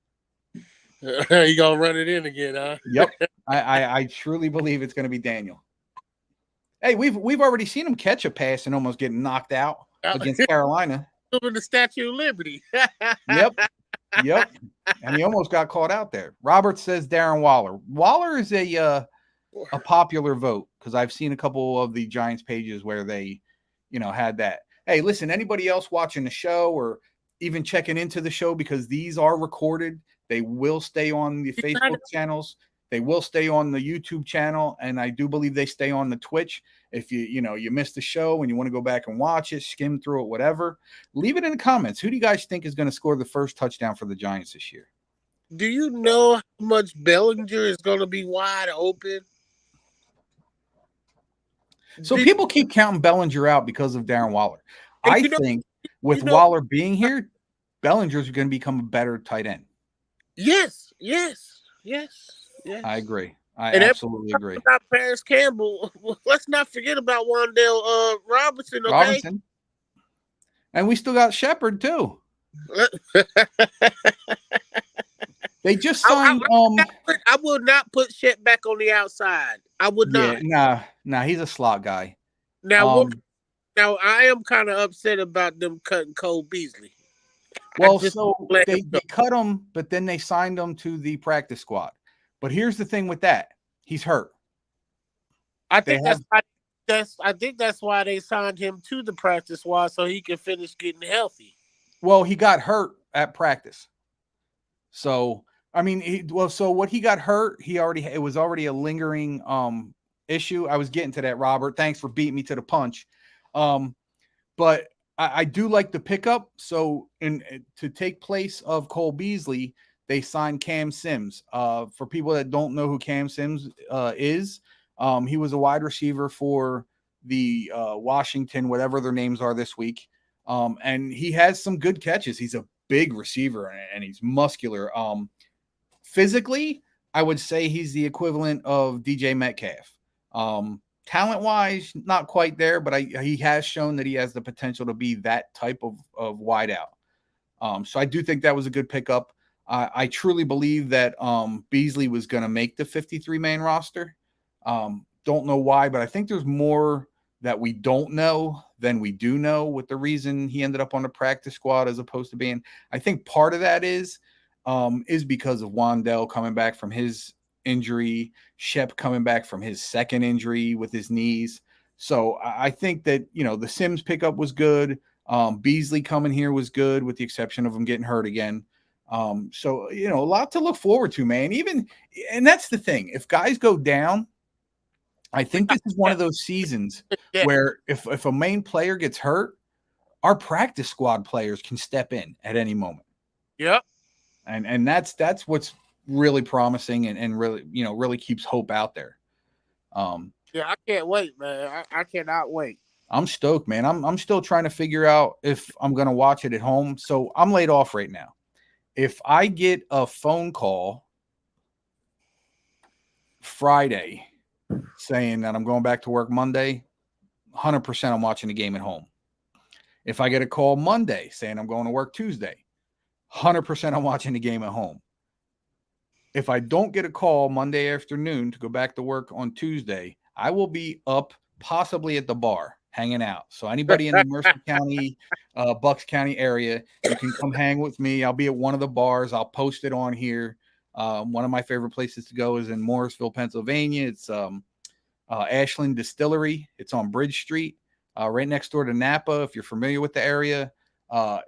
You gonna run it in again, huh? Yep. I truly believe it's going to be Daniel. Hey, we've already seen him catch a pass and almost get knocked out against Carolina. In the Statue of Liberty. Yep. And he almost got caught out there. Robert says Darren Waller. Waller is a popular vote, because I've seen a couple of the Giants pages where they, had that. Hey, listen, anybody else watching the show or even checking into the show, because these are recorded, they will stay on the Facebook channels. They will stay on the YouTube channel, and I do believe they stay on the Twitch. If you missed the show and you want to go back and watch it, skim through it, whatever, leave it in the comments. Who do you guys think is going to score the first touchdown for the Giants this year? Do you know how much Bellinger is going to be wide open? So people keep counting Bellinger out because of Darren Waller. I think with Waller being here, Bellinger's going to become a better tight end. Yes. I agree. I absolutely agree. About Paris Campbell, let's not forget about Wan'Dale Robinson. Okay? Robinson. And we still got Shepard too. They just signed. I would not put Shep back on the outside. I would not. Nah, he's a slot guy. Now I am kind of upset about them cutting Cole Beasley. Well, so they cut him, but then they signed him to the practice squad. But here's the thing with that. He's hurt. I They think that's why they signed him to the practice squad so he can finish getting healthy. Well, he got hurt at practice. So, I mean, so what he got hurt, it was already a lingering issue. I was getting to that, Robert. Thanks for beating me to the punch. But I do like the pickup. So, to take place of Cole Beasley, they signed Cam Sims. For people that don't know who Cam Sims is, he was a wide receiver for the Washington, whatever their names are this week. And he has some good catches. He's a big receiver and he's muscular. Physically, I would say he's the equivalent of DJ Metcalf. Talent-wise, not quite there, but he has shown that he has the potential to be that type of wideout. So I do think that was a good pickup. I truly believe that Beasley was going to make the 53-man roster. Don't know why, but I think there's more that we don't know than we do know with the reason he ended up on the practice squad as opposed to being. I think part of that is because of Wandell coming back from his injury, Shep coming back from his second injury with his knees. So I think that, the Sims pickup was good. Beasley coming here was good with the exception of him getting hurt again. So, a lot to look forward to, man. And that's the thing. If guys go down, I think this is one of those seasons where if a main player gets hurt, our practice squad players can step in at any moment. Yep. And that's what's really promising and really, really keeps hope out there. Yeah, I can't wait, man. I cannot wait. I'm stoked, man. I'm still trying to figure out if I'm going to watch it at home. So I'm laid off right now. If I get a phone call Friday saying that I'm going back to work Monday, 100% I'm watching the game at home. If I get a call Monday saying I'm going to work Tuesday, 100% I'm watching the game at home. If I don't get a call Monday afternoon to go back to work on Tuesday, I will be up possibly at the bar hanging out. So anybody in the Mercer County, Bucks County area, you can come hang with me. I'll be at one of the bars. I'll post it on here. One of my favorite places to go is in Morrisville, Pennsylvania. It's Ashland Distillery. It's on Bridge Street, right next door to Napa. If you're familiar with the area,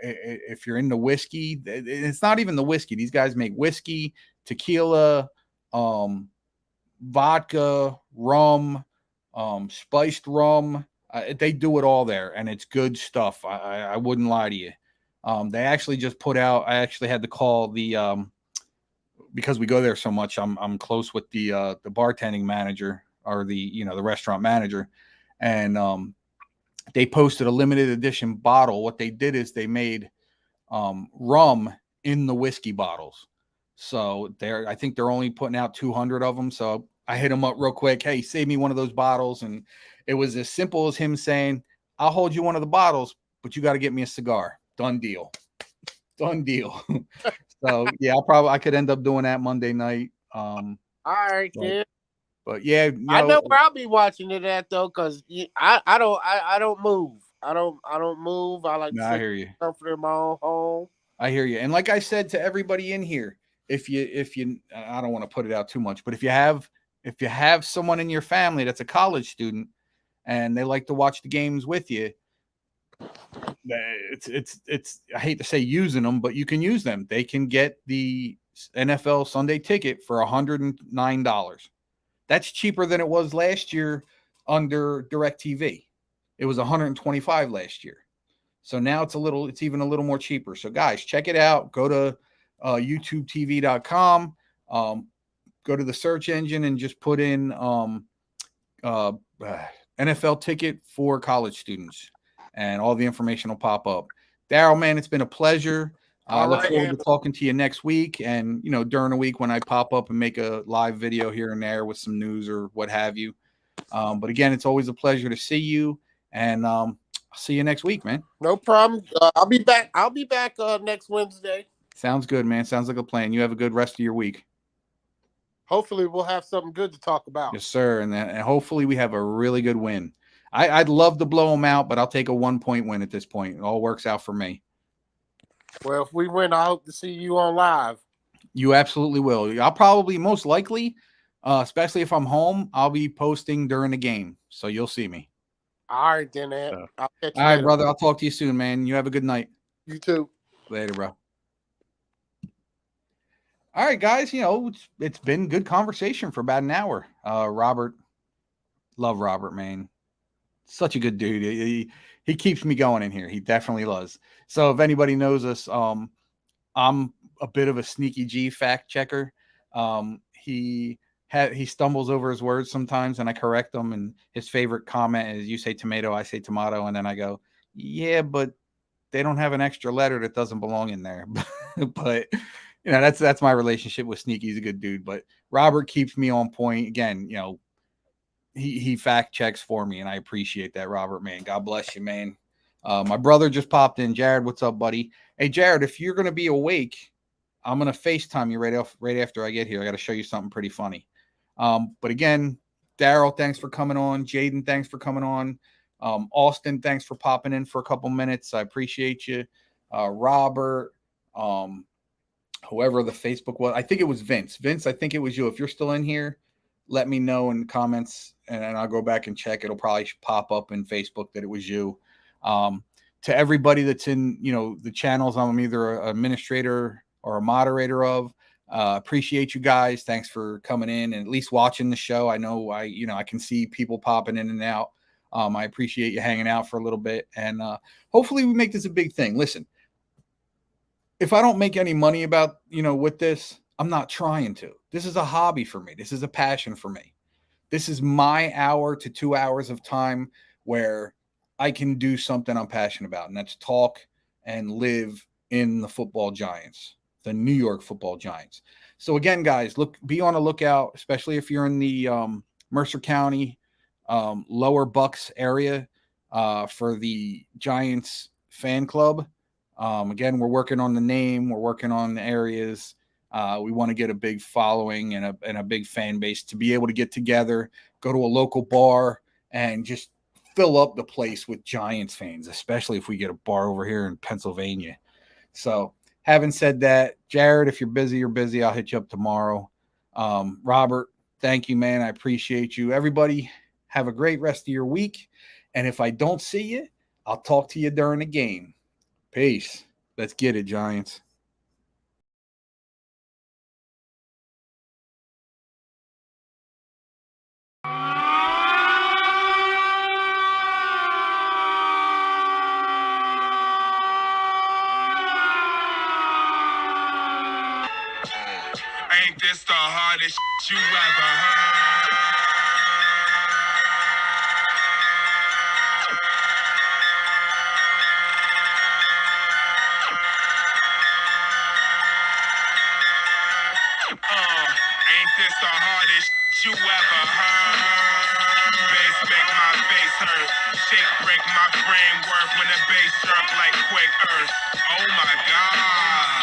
if you're into whiskey, it's not even the whiskey. These guys make whiskey, tequila, vodka, rum, spiced rum. They do it all there, and it's good stuff. I wouldn't lie to you. They actually just put out. I actually had to call the because we go there so much. I'm close with the bartending manager or the restaurant manager, and they posted a limited edition bottle. What they did is they made rum in the whiskey bottles. So I think they're only putting out 200 of them. So I hit him up real quick. Hey, save me one of those bottles. And it was as simple as him saying, I'll hold you one of the bottles, but you got to get me a cigar. Done deal. Done deal. So yeah, I could end up doing that Monday night. All right, kid. But yeah, I know where I'll be watching it at though, because I don't move. I don't move. I like to I hear you. Comfort in my own home. I hear you. And like I said to everybody in here, if you I don't want to put it out too much, but if you have someone in your family that's a college student and they like to watch the games with you, it's I hate to say using them, but you can use them. They can get the NFL Sunday ticket for $109. That's cheaper than it was last year under DirecTV. It was $125 last year. So now it's even a little more cheaper. So guys, check it out. Go to youtubetv.com. Go to the search engine and just put in NFL ticket for college students, and all the information will pop up. Daryl, man, it's been a pleasure. I look forward to talking to you next week, and during the week when I pop up and make a live video here and there with some news or what have you. But again, it's always a pleasure to see you, and I'll see you next week, man. No problem. I'll be back. Next Wednesday. Sounds good, man. Sounds like a plan. You have a good rest of your week. Hopefully, we'll have something good to talk about. Yes, sir. And hopefully we have a really good win. I'd love to blow them out, but I'll take a 1-point win at this point. It all works out for me. Well, if we win, I hope to see you on live. You absolutely will. I'll probably most likely Especially if I'm home, I'll be posting during the game, so you'll see me. All right, then, Ed. So. I'll catch you All right, later. brother. I'll talk to you soon, man. You have a good night. You too. Later, bro. All right, guys. It's been good conversation for about an hour. Robert, love Robert, man. Such a good dude. He keeps me going in here. He definitely does. So if anybody knows us, I'm a bit of a sneaky G fact checker. He stumbles over his words sometimes, and I correct him. And his favorite comment is, "You say tomato, I say tomato," and then I go, "Yeah, but they don't have an extra letter that doesn't belong in there." But that's my relationship with Sneaky. He's a good dude, but Robert keeps me on point. Again, he fact checks for me, and I appreciate that, Robert, man. God bless you, man. My brother just popped in. Jared, what's up, buddy? Hey, Jared, if you're gonna be awake, I'm gonna FaceTime you right after I get here. I got to show you something pretty funny. But again, Daryl, thanks for coming on. Jaden, thanks for coming on. Austin, thanks for popping in for a couple minutes. I appreciate you. Robert, whoever the Facebook was, I think it was Vince. Vince, I think it was you. If you're still in here, let me know in the comments, and I'll go back and check. It'll probably pop up in Facebook that it was you. To everybody that's in, the channels I'm either an administrator or a moderator of, appreciate you guys. Thanks for coming in and at least watching the show. I know I can see people popping in and out. I appreciate you hanging out for a little bit, and hopefully we make this a big thing. Listen, if I don't make any money about, with this, I'm not trying to. This is a hobby for me. This is a passion for me. This is my hour to 2 hours of time where I can do something I'm passionate about, and that's talk and live in the football giants, the New York Football Giants. So again, guys, be on the lookout, especially if you're in the Mercer County, Lower Bucks area, for the Giants fan club. Again, we're working on the name. We're working on the areas. We want to get a big following and a big fan base to be able to get together, go to a local bar, and just fill up the place with Giants fans, especially if we get a bar over here in Pennsylvania. So having said that, Jared, if you're busy, you're busy. I'll hit you up tomorrow. Robert, thank you, man. I appreciate you. Everybody, have a great rest of your week. And if I don't see you, I'll talk to you during the game. Peace. Let's get it, Giants. Ain't this the hardest you ever heard? Ain't this the hardest you ever heard? Bass make my face hurt. Shake break my brain work when the bass jerk like quick earth. Oh my God.